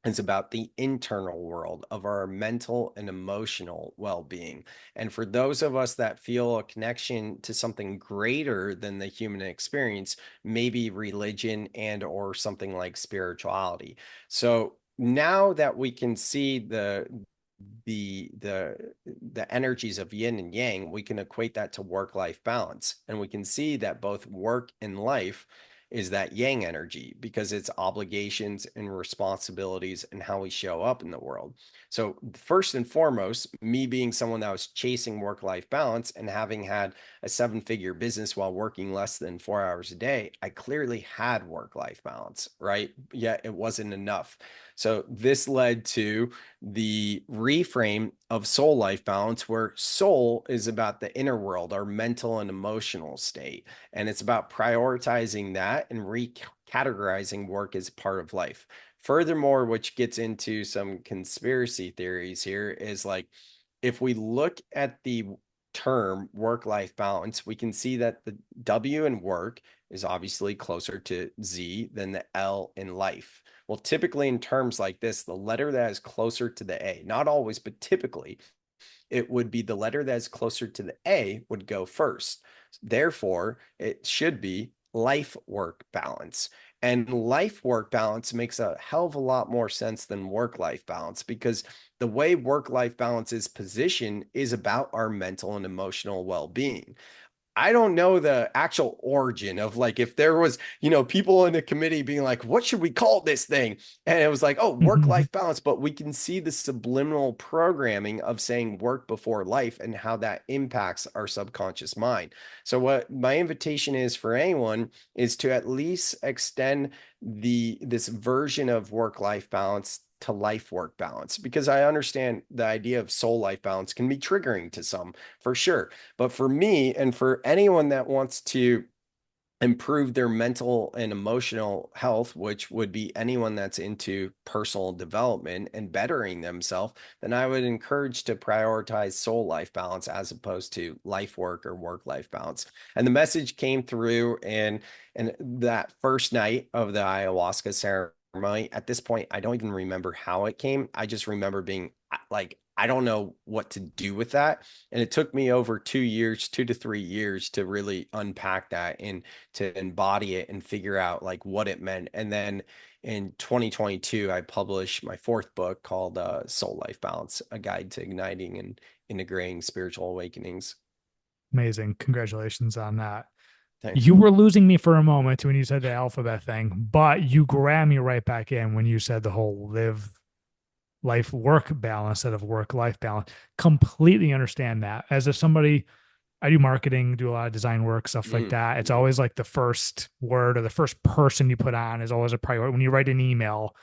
is about the internal world of our mental and emotional well-being. And for those of us that feel a connection to something greater than the human experience, maybe religion and or something like spirituality. So now that we can see the the the energies of yin and yang, we can equate that to work-life balance. And we can see that both work and life is that yang energy because it's obligations and responsibilities and how we show up in the world. So, first and foremost, me being someone that was chasing work life balance and having had a seven-figure business while working less than 4 hours a day, I clearly had work life balance, right? Yet it wasn't enough. So, this led to the reframe of soul life balance, where soul is about the inner world, our mental and emotional state. And it's about prioritizing that and recategorizing work as part of life. Furthermore, which gets into some conspiracy theories here, is like if we look at the term work life balance, we can see that the W in work is obviously closer to Z than the L in life. Well, typically in terms like this, the letter that is closer to the A, not always, but typically, it would be the letter that is closer to the A would go first. Therefore, it should be life work balance. And life work balance makes a hell of a lot more sense than work life balance because the way work life balance is positioned is about our mental and emotional well being. I don't know the actual origin of like if there was, people in the committee being like, what should we call this thing? And it was like, oh, work-life balance. But we can see the subliminal programming of saying work before life and how that impacts our subconscious mind. So what my invitation is for anyone is to at least extend this version of work-life balance to life work balance because I understand the idea of soul life balance can be triggering to some for sure. But for me and for anyone that wants to improve their mental and emotional health, which would be anyone that's into personal development and bettering themselves, then I would encourage to prioritize soul life balance as opposed to life work or work life balance. And the message came through and that first night of the ayahuasca ceremony. At this point, I don't even remember how it came. I just remember being like, I don't know what to do with that. And it took me over 2 years, 2 to 3 years to really unpack that and to embody it and figure out like what it meant. And then in 2022, I published my fourth book called Soul Life Balance, a guide to igniting and integrating spiritual awakenings. Amazing. Congratulations on that. Thanks. You were losing me for a moment when you said the alphabet thing, but you grabbed me right back in when you said the whole live life work balance instead of work life balance. Completely understand that. As if somebody, I do marketing, do a lot of design work, stuff like Mhm, that. It's mhm. always like the first word or the first person you put on is always a priority. When you write an email,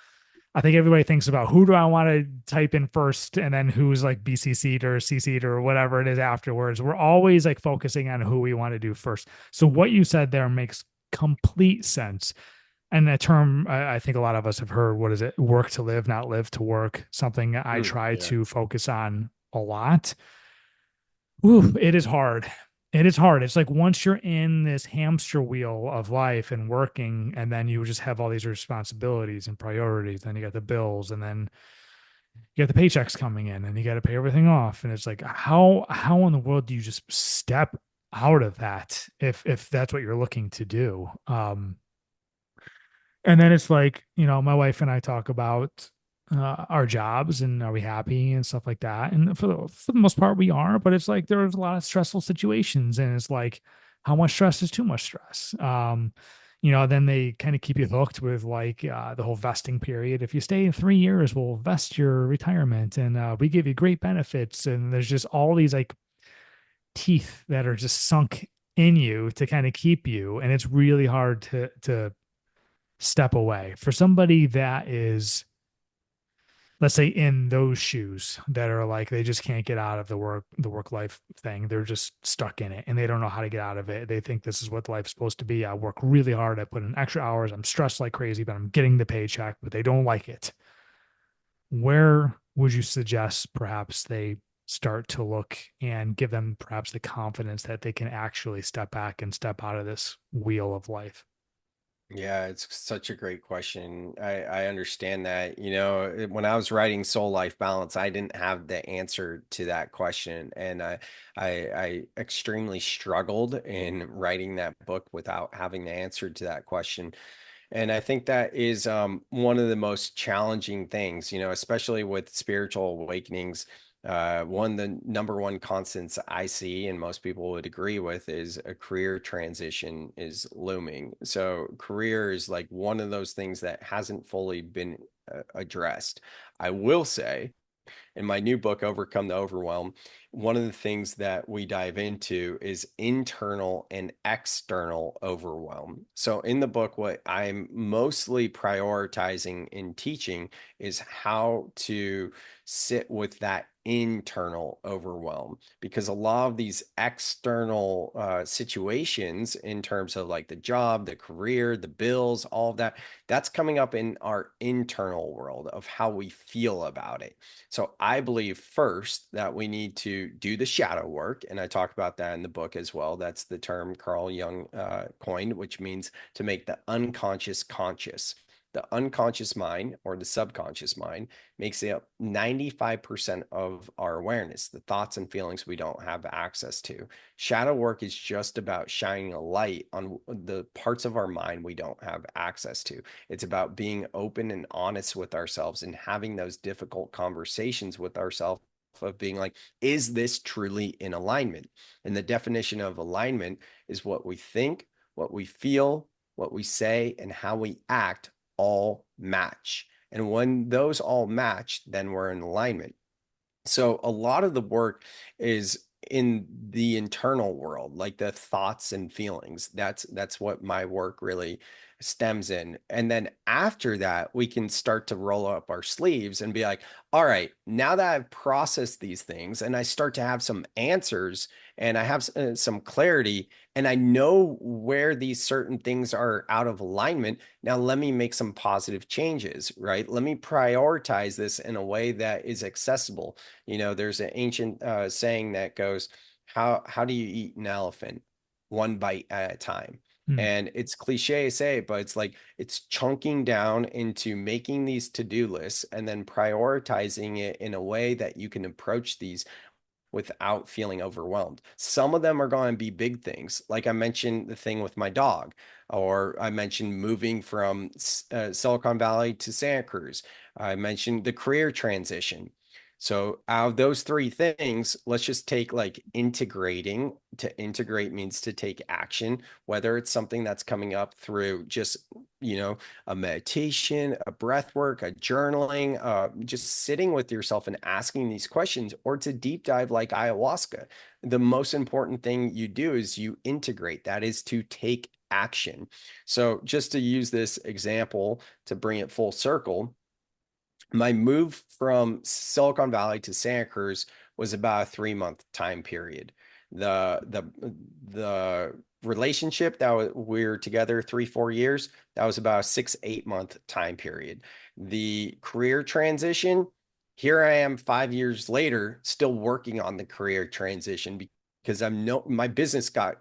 I think everybody thinks about who do I want to type in first and then who's like BCC'd or CC'd or whatever it is afterwards. We're always like focusing on who we want to do first. So what you said there makes complete sense. And that term, I think a lot of us have heard, what is it? Work to live, not live to work. Something I try Yeah. to focus on a lot. Ooh, it is hard. It is hard. It's like once you're in this hamster wheel of life and working, and then you just have all these responsibilities and priorities. Then you got the bills, and then you got the paychecks coming in, and you got to pay everything off. And it's like, how in the world do you just step out of that if that's what you're looking to do? And then it's like, my wife and I talk about our jobs and are we happy and stuff like that. And for the most part, we are. But it's like there's a lot of stressful situations, and it's like How much stress is too much stress? Then they kind of keep you hooked with like the whole vesting period. If you stay in 3 years, we'll vest your retirement and we give you great benefits. And there's just all these like teeth that are just sunk in you to kind of keep you. And it's really hard to step away. For somebody that is, let's say, in those shoes, that are like they just can't get out of the work life thing. They're just stuck in it and they don't know how to get out of it. They think this is what life's supposed to be. I work really hard, I put in extra hours, I'm stressed like crazy, but I'm getting the paycheck, but they don't like it. Where would you suggest perhaps they start to look and give them perhaps the confidence that they can actually step back and step out of this wheel of life? Yeah, it's such a great question. I understand that. When I was writing Soul Life Balance, I didn't have the answer to that question. And I extremely struggled in writing that book without having the answer to that question. And I think that is one of the most challenging things, especially with spiritual awakenings. The number one constants I see, and most people would agree with, is a career transition is looming. So, career is like one of those things that hasn't fully been addressed. I will say, in my new book, Overcome the Overwhelm, one of the things that we dive into is internal and external overwhelm. So, in the book, what I'm mostly prioritizing in teaching is how to sit with that internal overwhelm, because a lot of these external situations, in terms of like the job, the career, the bills, all of that, that's coming up in our internal world of how we feel about it. So I believe first that we need to do the shadow work. And I talk about that in the book as well. That's the term Carl Jung coined, which means to make the unconscious conscious. The unconscious mind, or the subconscious mind, makes up 95% of our awareness, the thoughts and feelings we don't have access to. Shadow work is just about shining a light on the parts of our mind we don't have access to. It's about being open and honest with ourselves and having those difficult conversations with ourselves of being like, is this truly in alignment? And the definition of alignment is what we think, what we feel, what we say, and how we act all match. And when those all match, then we're in alignment. So a lot of the work is in the internal world, like the thoughts and feelings. That's what my work really stems in. And then after that, we can start to roll up our sleeves and be like, all right, now that I've processed these things and I start to have some answers and I have some clarity and I know where these certain things are out of alignment, now let me make some positive changes, right? Let me prioritize this in a way that is accessible. There's an ancient saying that goes, how do you eat an elephant? One bite at a time. Hmm. And it's cliche to say, but it's like it's chunking down into making these to-do lists and then prioritizing it in a way that you can approach these without feeling overwhelmed. Some of them are going to be big things. Like I mentioned, the thing with my dog, or I mentioned moving from Silicon Valley to Santa Cruz. I mentioned the career transition. So out of those three things, let's just take like integrating. To integrate means to take action, whether it's something that's coming up through just, a meditation, a breath work, a journaling, just sitting with yourself and asking these questions, or to deep dive like ayahuasca. The most important thing you do is you integrate, that is to take action. So just to use this example to bring it full circle, my move from Silicon Valley to Santa Cruz was about a 3 month time period. The relationship that we were together 3, 4 years, that was about a 6, 8 month time period. The career transition, here I am 5 years later, still working on the career transition because my business got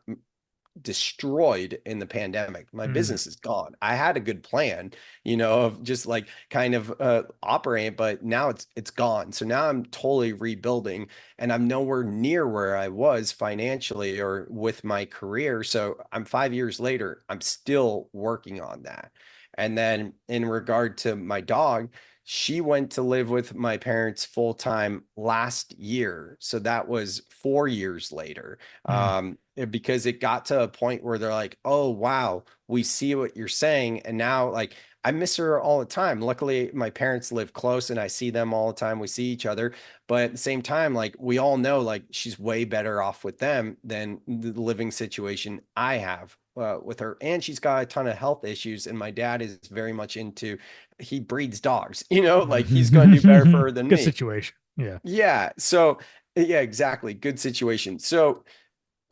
destroyed in the pandemic. My Hmm. business is gone. I had a good plan, of just like kind of operating, but now it's gone. So now I'm totally rebuilding and I'm nowhere near where I was financially or with my career. So I'm 5 years later, I'm still working on that. And then in regard to my dog, she went to live with my parents full time last year. So that was 4 years later. Hmm. because it got to a point where they're like, oh, wow, we see what you're saying. And now, like, I miss her all the time. Luckily, my parents live close and I see them all the time. We see each other. But at the same time, like, we all know, like, she's way better off with them than the living situation I have with her. And she's got a ton of health issues. And my dad is very much into, he breeds dogs, like he's going to do better for her than Good me. situation. Yeah. Yeah. So, yeah, exactly. Good situation. So,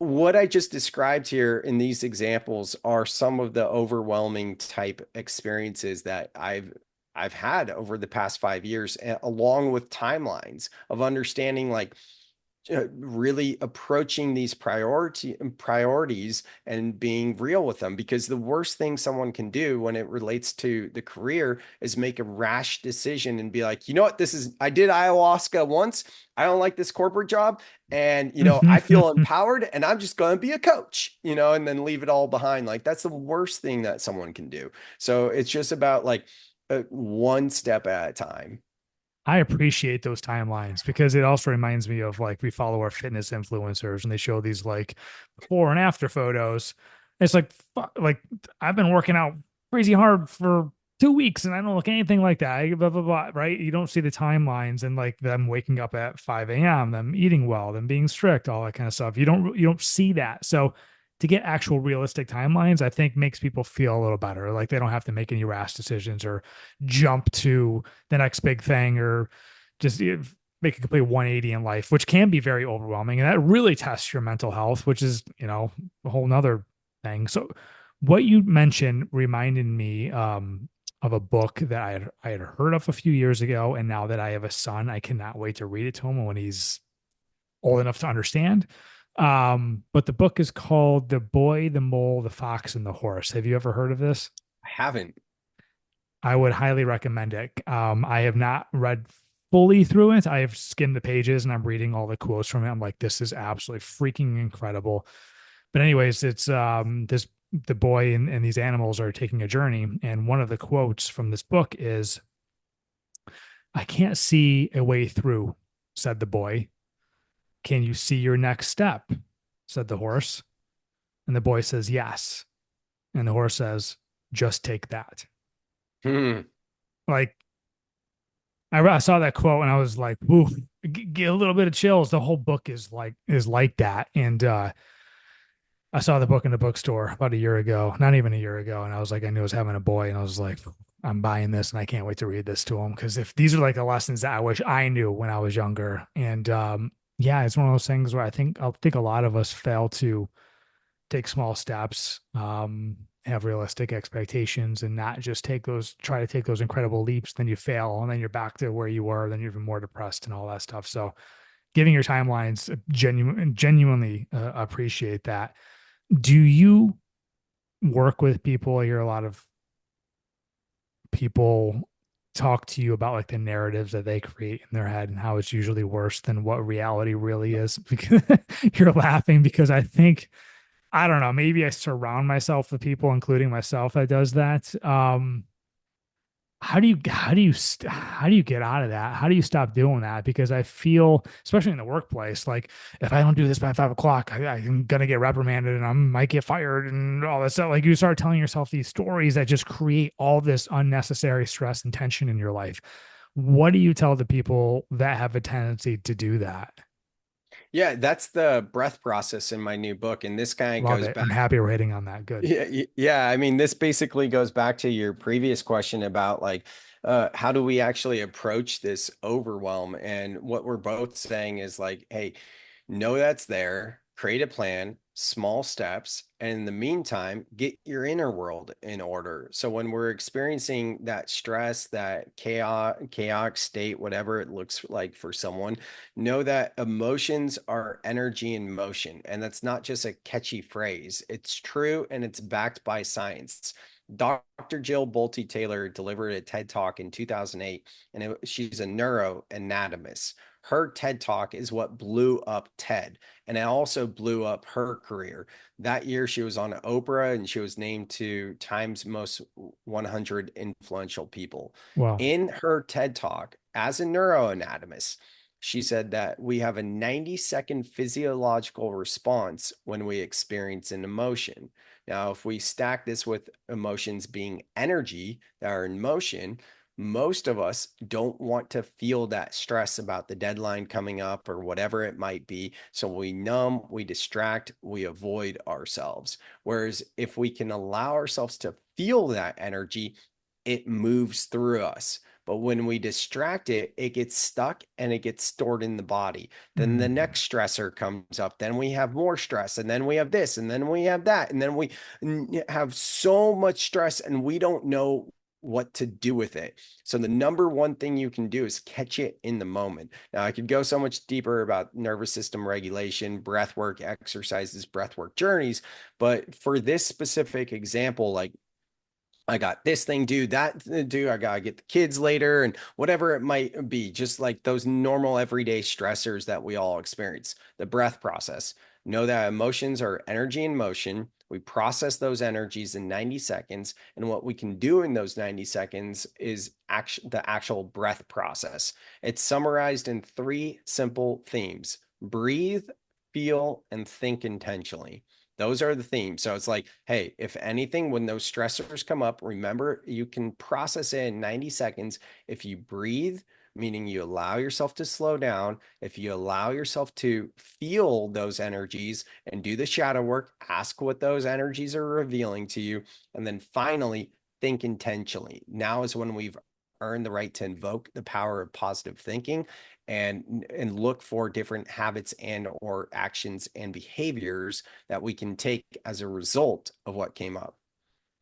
what I just described here in these examples are some of the overwhelming type experiences that I've had over the past 5 years, along with timelines of understanding like really approaching these priorities and being real with them, because the worst thing someone can do when it relates to the career is make a rash decision and be like, you know what, this is, I did ayahuasca once, I don't like this corporate job, and I feel empowered and I'm just going to be a coach, and then leave it all behind. Like, that's the worst thing that someone can do. So it's just about like one step at a time. I appreciate those timelines because it also reminds me of like we follow our fitness influencers and they show these like before and after photos. It's like like I've been working out crazy hard for 2 weeks and I don't look anything like that. Blah blah blah. Right? You don't see the timelines and like them waking up at 5 a.m., them eating well, them being strict, all that kind of stuff. You don't see that. So to get actual realistic timelines, I think makes people feel a little better. Like they don't have to make any rash decisions or jump to the next big thing or just make a complete 180 in life, which can be very overwhelming. And that really tests your mental health, which is, a whole nother thing. So what you mentioned reminded me of a book that I had heard of a few years ago. And now that I have a son, I cannot wait to read it to him when he's old enough to understand. But the book is called The Boy, the Mole, the Fox, and the Horse. Have you ever heard of this? I haven't. I would highly recommend it. I have not read fully through it. I have skimmed the pages and I'm reading all the quotes from it. I'm like, this is absolutely freaking incredible. But anyways, it's this the boy and these animals are taking a journey. And one of the quotes from this book is, I can't see a way through, said the boy. Can you see your next step? Said the horse. And the boy says, yes. And the horse says, just take that. Hmm. Like, I saw that quote and I was like, "Woo!" Get a little bit of chills. The whole book is like that. And I saw the book in the bookstore about a year ago, not even a year ago, and I was like, I knew I was having a boy, and I was like, I'm buying this, and I can't wait to read this to him because if these are like the lessons that I wish I knew when I was younger, and yeah, it's one of those things where I think a lot of us fail to take small steps, have realistic expectations, and not just try to take those incredible leaps. Then you fail, and then you're back to where you were. Then you're even more depressed and all that stuff. So, giving your timelines, genuinely appreciate that. Do you work with people? I hear a lot of people talk to you about like the narratives that they create in their head and how it's usually worse than what reality really is. Because you're laughing because I don't know, maybe I surround myself with people, including myself, that does that. How do you get out of that? How do you stop doing that? Because I feel, especially in the workplace, like if I don't do this by 5 o'clock, I'm gonna get reprimanded and I might get fired and all that stuff. Like you start telling yourself these stories that just create all this unnecessary stress and tension in your life. What do you tell the people that have a tendency to do that? Yeah, that's the breath process in my new book. And this kind of Love goes it. back. I'm happy we're hitting on that. Good. Yeah, yeah. I mean, this basically goes back to your previous question about like, how do we actually approach this overwhelm? And what we're both saying is like, hey, know that's there, create a plan, small steps, and in the meantime, get your inner world in order. So when we're experiencing that stress, that chaotic state, whatever it looks like for someone, know that emotions are energy in motion. And that's not just a catchy phrase. It's true and it's backed by science. Dr. Jill Bolte Taylor delivered a TED Talk in 2008, and she's a neuroanatomist. Her TED Talk is what blew up TED, and it also blew up her career. That year, she was on Oprah and she was named to Time's Most 100 Influential People. Well, In her TED Talk, as a neuroanatomist, She said that we have a 90-second physiological response when we experience an emotion. Now, if we stack this with emotions being energy that are in motion, most of us don't want to feel that stress about the deadline coming up or whatever it might be. So we numb, we distract, we avoid ourselves. Whereas if we can allow ourselves to feel that energy, it moves through us. But when we distract it, it gets stuck and it gets stored in the body. Then the Mm. next stressor comes up. Then we have more stress. And then we have this. And then we have that. And then we have so much stress and we don't know what to do with it. So the number one thing you can do is catch it in the moment. Now, I could go so much deeper about nervous system regulation, breath work exercises, breath work journeys. But for this specific example, like I got this thing due, that due, I gotta get the kids later, and whatever it might be, just like those normal everyday stressors that we all experience. The breath process. Know that emotions are energy in motion. We process those energies in 90 seconds. And what we can do in those 90 seconds is the actual breath process. It's summarized in three simple themes: breathe, feel, and think intentionally. Those are the themes. So it's like, hey, if anything, when those stressors come up, remember you can process it in 90 seconds. If you breathe, meaning you allow yourself to slow down, if you allow yourself to feel those energies and do the shadow work, ask what those energies are revealing to you. And then finally, think intentionally. Now is when we've earned the right to invoke the power of positive thinking and look for different habits and or actions and behaviors that we can take as a result of what came up.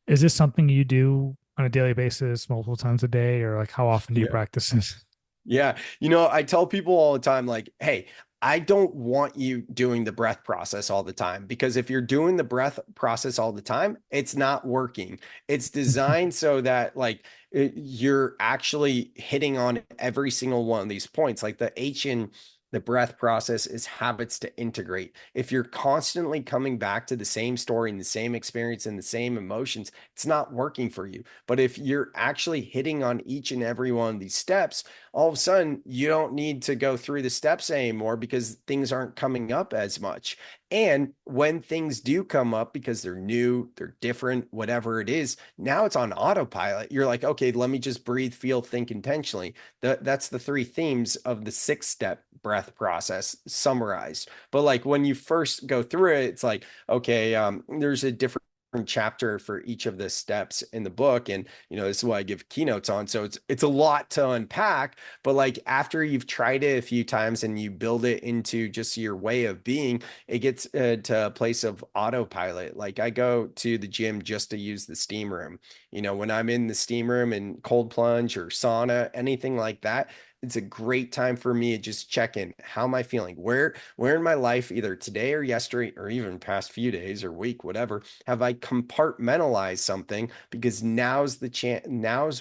Is this something you do on a daily basis, multiple times a day, or like how often do you Yeah. practice this? Yeah. You know, I tell people all the time, like, hey, I don't want you doing the breath process all the time because if you're doing the breath process all the time, it's not working. It's designed so that, like, you're actually hitting on every single one of these points. Like the H in the breath process is habits to integrate. If you're constantly coming back to the same story and the same experience and the same emotions, it's not working for you. But if you're actually hitting on each and every one of these steps, all of a sudden you don't need to go through the steps anymore because things aren't coming up as much. And when things do come up because they're new, they're different, whatever it is, now it's on autopilot. You're like, okay, let me just breathe, feel, think intentionally. That's the three themes of the 6 step breath process summarized. But like when you first go through it, it's like, okay, there's a different chapter for each of the steps in the book, and this is what I give keynotes on, so it's a lot to unpack. But like after you've tried it a few times and you build it into just your way of being, it gets to a place of autopilot. Like I go to the gym just to use the steam room. When I'm in the steam room and cold plunge or sauna, anything like that, it's a great time for me to just check in. How am I feeling? Where in my life, either today or yesterday, or even past few days or week, whatever, have I compartmentalized something? Because now's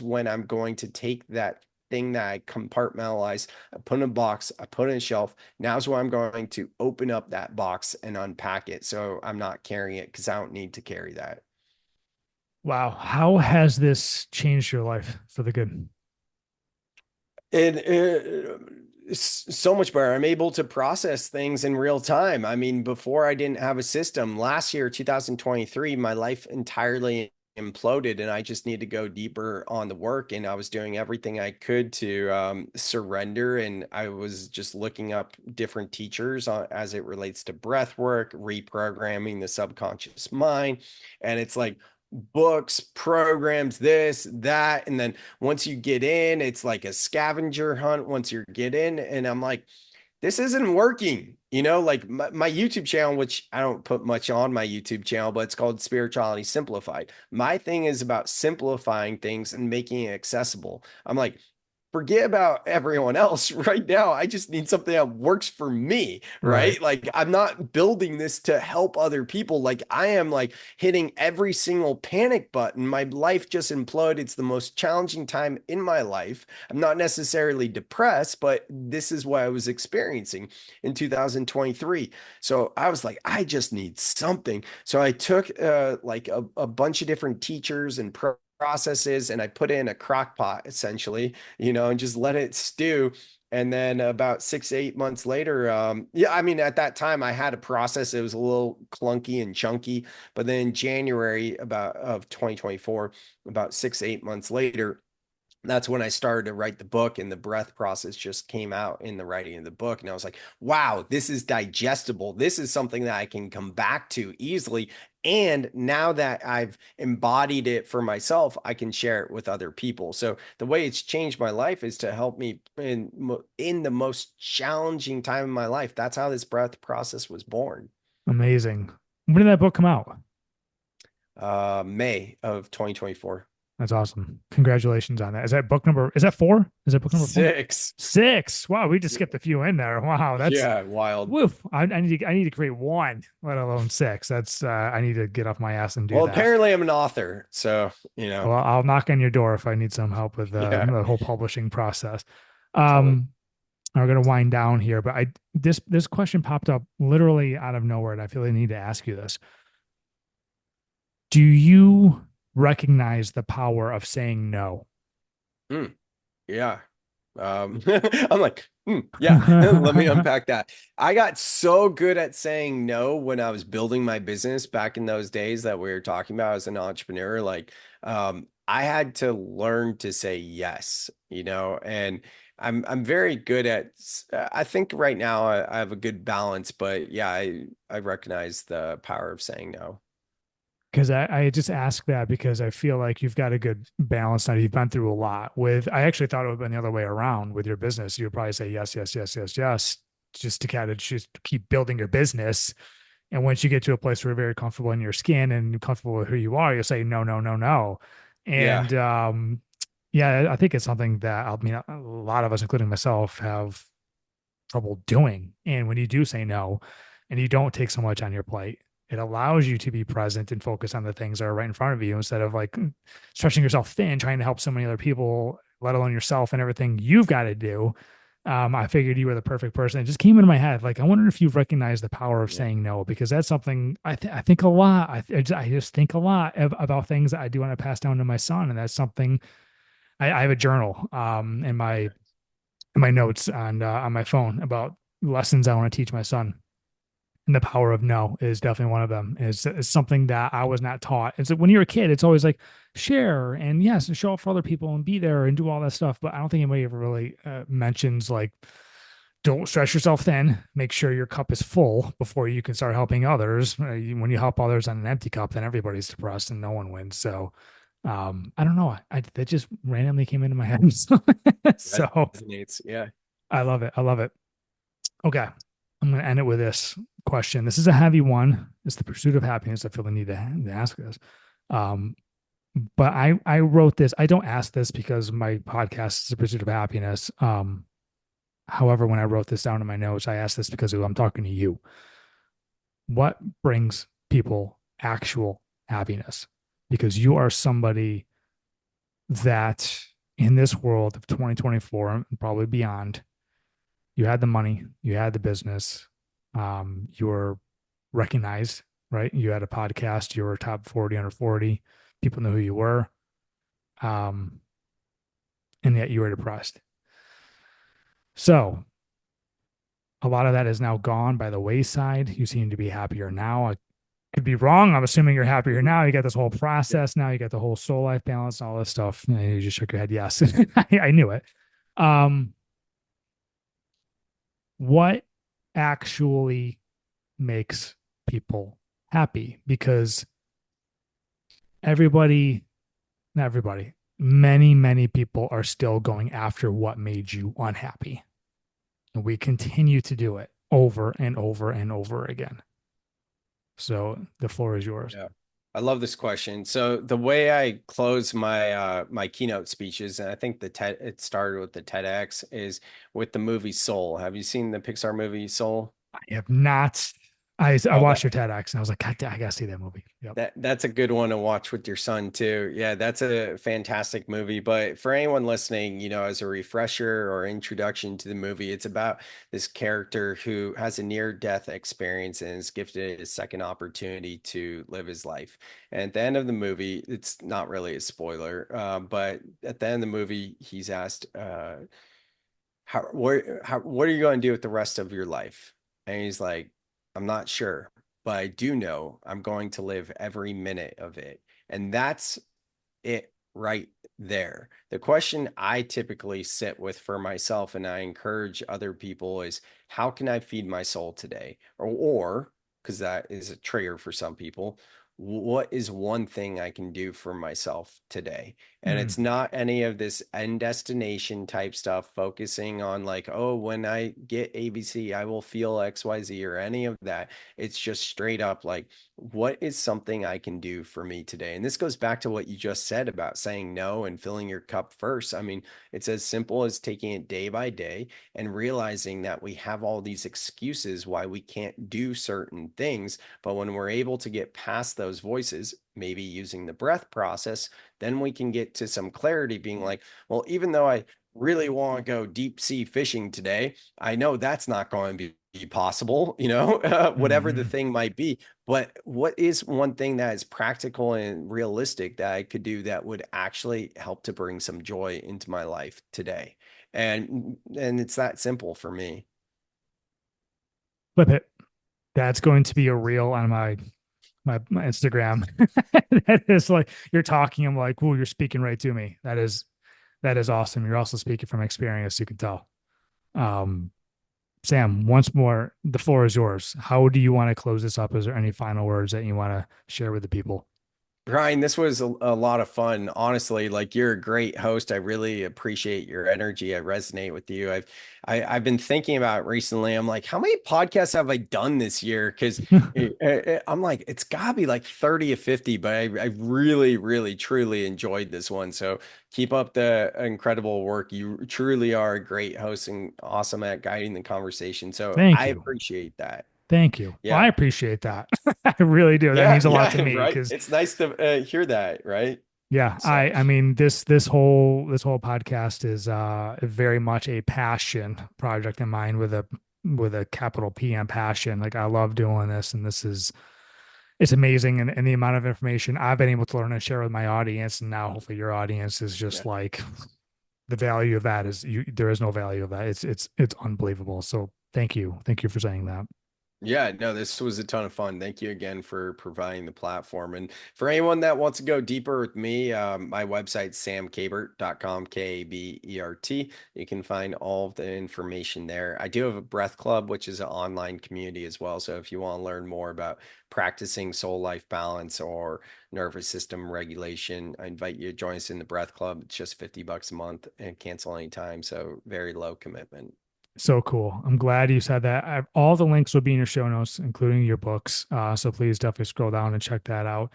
when I'm going to take that thing that I compartmentalize, I put in a box, I put in a shelf. Now's where I'm going to open up that box and unpack it. So I'm not carrying it because I don't need to carry that. Wow. How has this changed your life for the good? It's so much better. I'm able to process things in real time. I mean, before I didn't have a system. Last year, 2023, my life entirely imploded and I just need to go deeper on the work. And I was doing everything I could to surrender. And I was just looking up different teachers as it relates to breath work, reprogramming the subconscious mind. And it's like, books, programs, this, that. And then once you get in, it's like a scavenger hunt once you get in. And I'm like, this isn't working. Like my YouTube channel, which I don't put much on my YouTube channel, but it's called Spirituality Simplified. My thing is about simplifying things and making it accessible. I'm like, forget about everyone else right now. I just need something that works for me, Right. right? Like I'm not building this to help other people. Like I am like hitting every single panic button. My life just imploded. It's the most challenging time in my life. I'm not necessarily depressed, but this is what I was experiencing in 2023. So I was like, I just need something. So I took like a bunch of different teachers and processes and I put it in a crock pot essentially, and just let it stew. And then about 6, 8 months later, yeah, I mean, at that time I had a process. It was a little clunky and chunky, but then January about of 2024, about 6, 8 months later, that's when I started to write the book, and the breath process just came out in the writing of the book. And I was like, wow, this is digestible. This is something that I can come back to easily. And now that I've embodied it for myself, I can share it with other people. So the way it's changed my life is to help me in the most challenging time in my life. That's how this breath process was born. Amazing. When did that book come out? May of 2024. That's awesome. Congratulations on that. Is that book number, is that four? Is that book number four? 6. Six. Wow, we just skipped a few in there. Wow, that's Yeah, wild. woof. I need to create one, let alone six. That's I need to get off my ass and do Well, that. apparently I'm an author, so you know, Well, I'll knock on your door if I need some help with yeah, the whole publishing process. totally. Um, we're gonna wind down here, but this question popped up literally out of nowhere, and I feel I need to ask you this. Do you recognize the power of saying no? Mm, yeah. I'm like, yeah, let me unpack that. I got so good at saying no when I was building my business back in those days that we were talking about as an entrepreneur. Like, I had to learn to say yes, and I'm very good at, I think right now I have a good balance, but yeah, I recognize the power of saying no. Because I just ask that because I feel like you've got a good balance now. You've been through a lot with, I actually thought it would have been the other way around with your business. You would probably say yes, yes, yes, yes, yes, just to kind of just keep building your business. And once you get to a place where you're very comfortable in your skin and comfortable with who you are, you'll say no, no, no, no. Yeah. And yeah, I think it's something that I mean, a lot of us, including myself, have trouble doing. And when you do say no and you don't take so much on your plate, it allows you to be present and focus on the things that are right in front of you instead of like stretching yourself thin, trying to help so many other people, let alone yourself and everything you've got to do. I figured you were the perfect person. It just came into my head. Like, I wonder if you've recognized the power of Yeah. saying no, because that's something I think a lot. I just think a lot about things that I do want to pass down to my son. And that's something I have a journal in my notes on my phone about lessons I want to teach my son. And the power of no is definitely one of them. Is something that I was not taught. It's like when you're a kid, it's always like share and yes, and show up for other people and be there and do all that stuff. But I don't think anybody ever really mentions like don't stretch yourself thin. Make sure your cup is full before you can start helping others. When you help others on an empty cup, then everybody's depressed and no one wins. So I don't know. That just randomly came into my head. That So resonates. Yeah. I love it. I love it. Okay. I'm going to end it with this question. This is a heavy one. It's the pursuit of happiness. I feel the need to ask this. Um, but I wrote this. I don't ask this because my podcast is the pursuit of happiness. However, when I wrote this down in my notes, I asked this because I'm talking to you. What brings people actual happiness? Because you are somebody that in this world of 2024 and probably beyond, you had the money, you had the business, you were recognized, right? You had a podcast, you were top 40 under 40, people knew who you were, um, and yet you were depressed. So a lot of that is now gone by the wayside. You seem to be happier now. I could be wrong. I'm assuming you're happier now. You got this whole Yeah. process now. You got the whole soul life balance and all this stuff. And you just shook your head. Yes, I knew it. Um, what actually makes people happy? Because everybody, not everybody, many people are still going after what made you unhappy. And we continue to do it over and over and over again. So the floor is yours. Yeah. I love this question. So the way I close my keynote speeches, and I think it started with the TEDx, is with the movie Soul. Have you seen the Pixar movie Soul? I have not. I Oh, watched your TEDx and I was like, I gotta see that movie. Yep. that's a good one to watch with your son too. Yeah, that's a fantastic movie. But for anyone listening, as a refresher or introduction to the movie, it's about this character who has a near-death experience and is gifted a second opportunity to live his life. And at the end of the movie, it's not really a spoiler, but at the end of the movie, he's asked, what are you going to do with the rest of your life? And he's like, I'm not sure, but I do know I'm going to live every minute of it. And that's it right there. The question I typically sit with for myself and I encourage other people is how can I feed my soul today? Or because that is a trigger for some people, what is one thing I can do for myself today? And Mm, it's not any of this end destination type stuff, focusing on like, oh, when I get ABC, I will feel XYZ or any of that. It's just straight up like, what is something I can do for me today? And this goes back to what you just said about saying no and filling your cup first. I mean, it's as simple as taking it day by day and realizing that we have all these excuses why we can't do certain things. But when we're able to get past those voices, maybe using the breath process, then we can get to some clarity being like, well, even though I really want to go deep sea fishing today, I know that's not going to be possible, whatever the mhm. thing might be. But what is one thing that is practical and realistic that I could do that would actually help to bring some joy into my life today? And it's that simple for me. Flip it. That's going to be a reel on my Instagram. That is like you're talking. I'm like, "Ooh, you're speaking right to me." That is awesome. You're also speaking from experience. You can tell. Um, Sam, once more, the floor is yours. How do you want to close this up? Is there any final words that you want to share with the people? Ryan, this was a lot of fun. Honestly, like you're a great host. I really appreciate your energy. I resonate with you. I've been thinking about it recently. I'm like, how many podcasts have I done this year? Because I'm like, it's gotta be like 30 or 50, but I really, really, truly enjoyed this one. So keep up the incredible work. You truly are a great host and awesome at guiding the conversation. So Thank I you. appreciate that. Thank you. Well, Yeah. I appreciate that. I really do. That Yeah. means a lot to Yeah. me Right. because It's nice to hear that. Right. yeah, So. I mean this whole podcast is very much a passion project of mine with a capital P M passion. Like I love doing this and it's amazing and the amount of information I've been able to learn and share with my audience and now hopefully your audience is Yeah. just like the value of that is there is no value of that. It's unbelievable. So thank you. Thank you for saying that. Yeah, no, this was a ton of fun. Thank you again for providing the platform. And for anyone that wants to go deeper with me, my website's samkabert.com, Kabert. You can find all of the information there. I do have a breath club, which is an online community as well. So if you want to learn more about practicing soul life balance or nervous system regulation, I invite you to join us in the breath club. It's just $50 a month and cancel anytime. So very low commitment. So cool. I'm glad you said that. All the links will be in your show notes, including your books. So please definitely scroll down and check that out.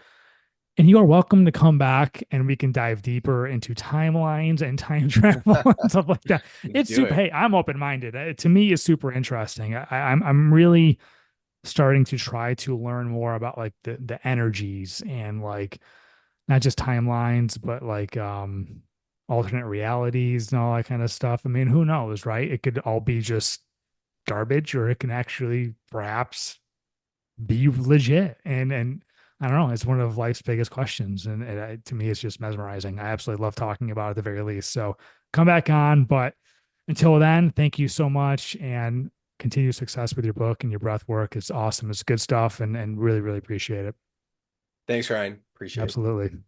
And you are welcome to come back and we can dive deeper into timelines and time travel and stuff like that. Let's It's do super. it. Hey, I'm open minded. To me, it's super interesting. I'm really starting to try to learn more about like the energies and like not just timelines, but like alternate realities and all that kind of stuff. I mean, who knows, right? It could all be just garbage, or it can actually perhaps be legit. And I don't know. It's one of life's biggest questions, and to me, it's just mesmerizing. I absolutely love talking about it at the very least. So come back on, but until then, thank you so much, and continue success with your book and your breath work. It's awesome. It's good stuff, and really really appreciate it. Thanks, Ryan. Appreciate it. Absolutely.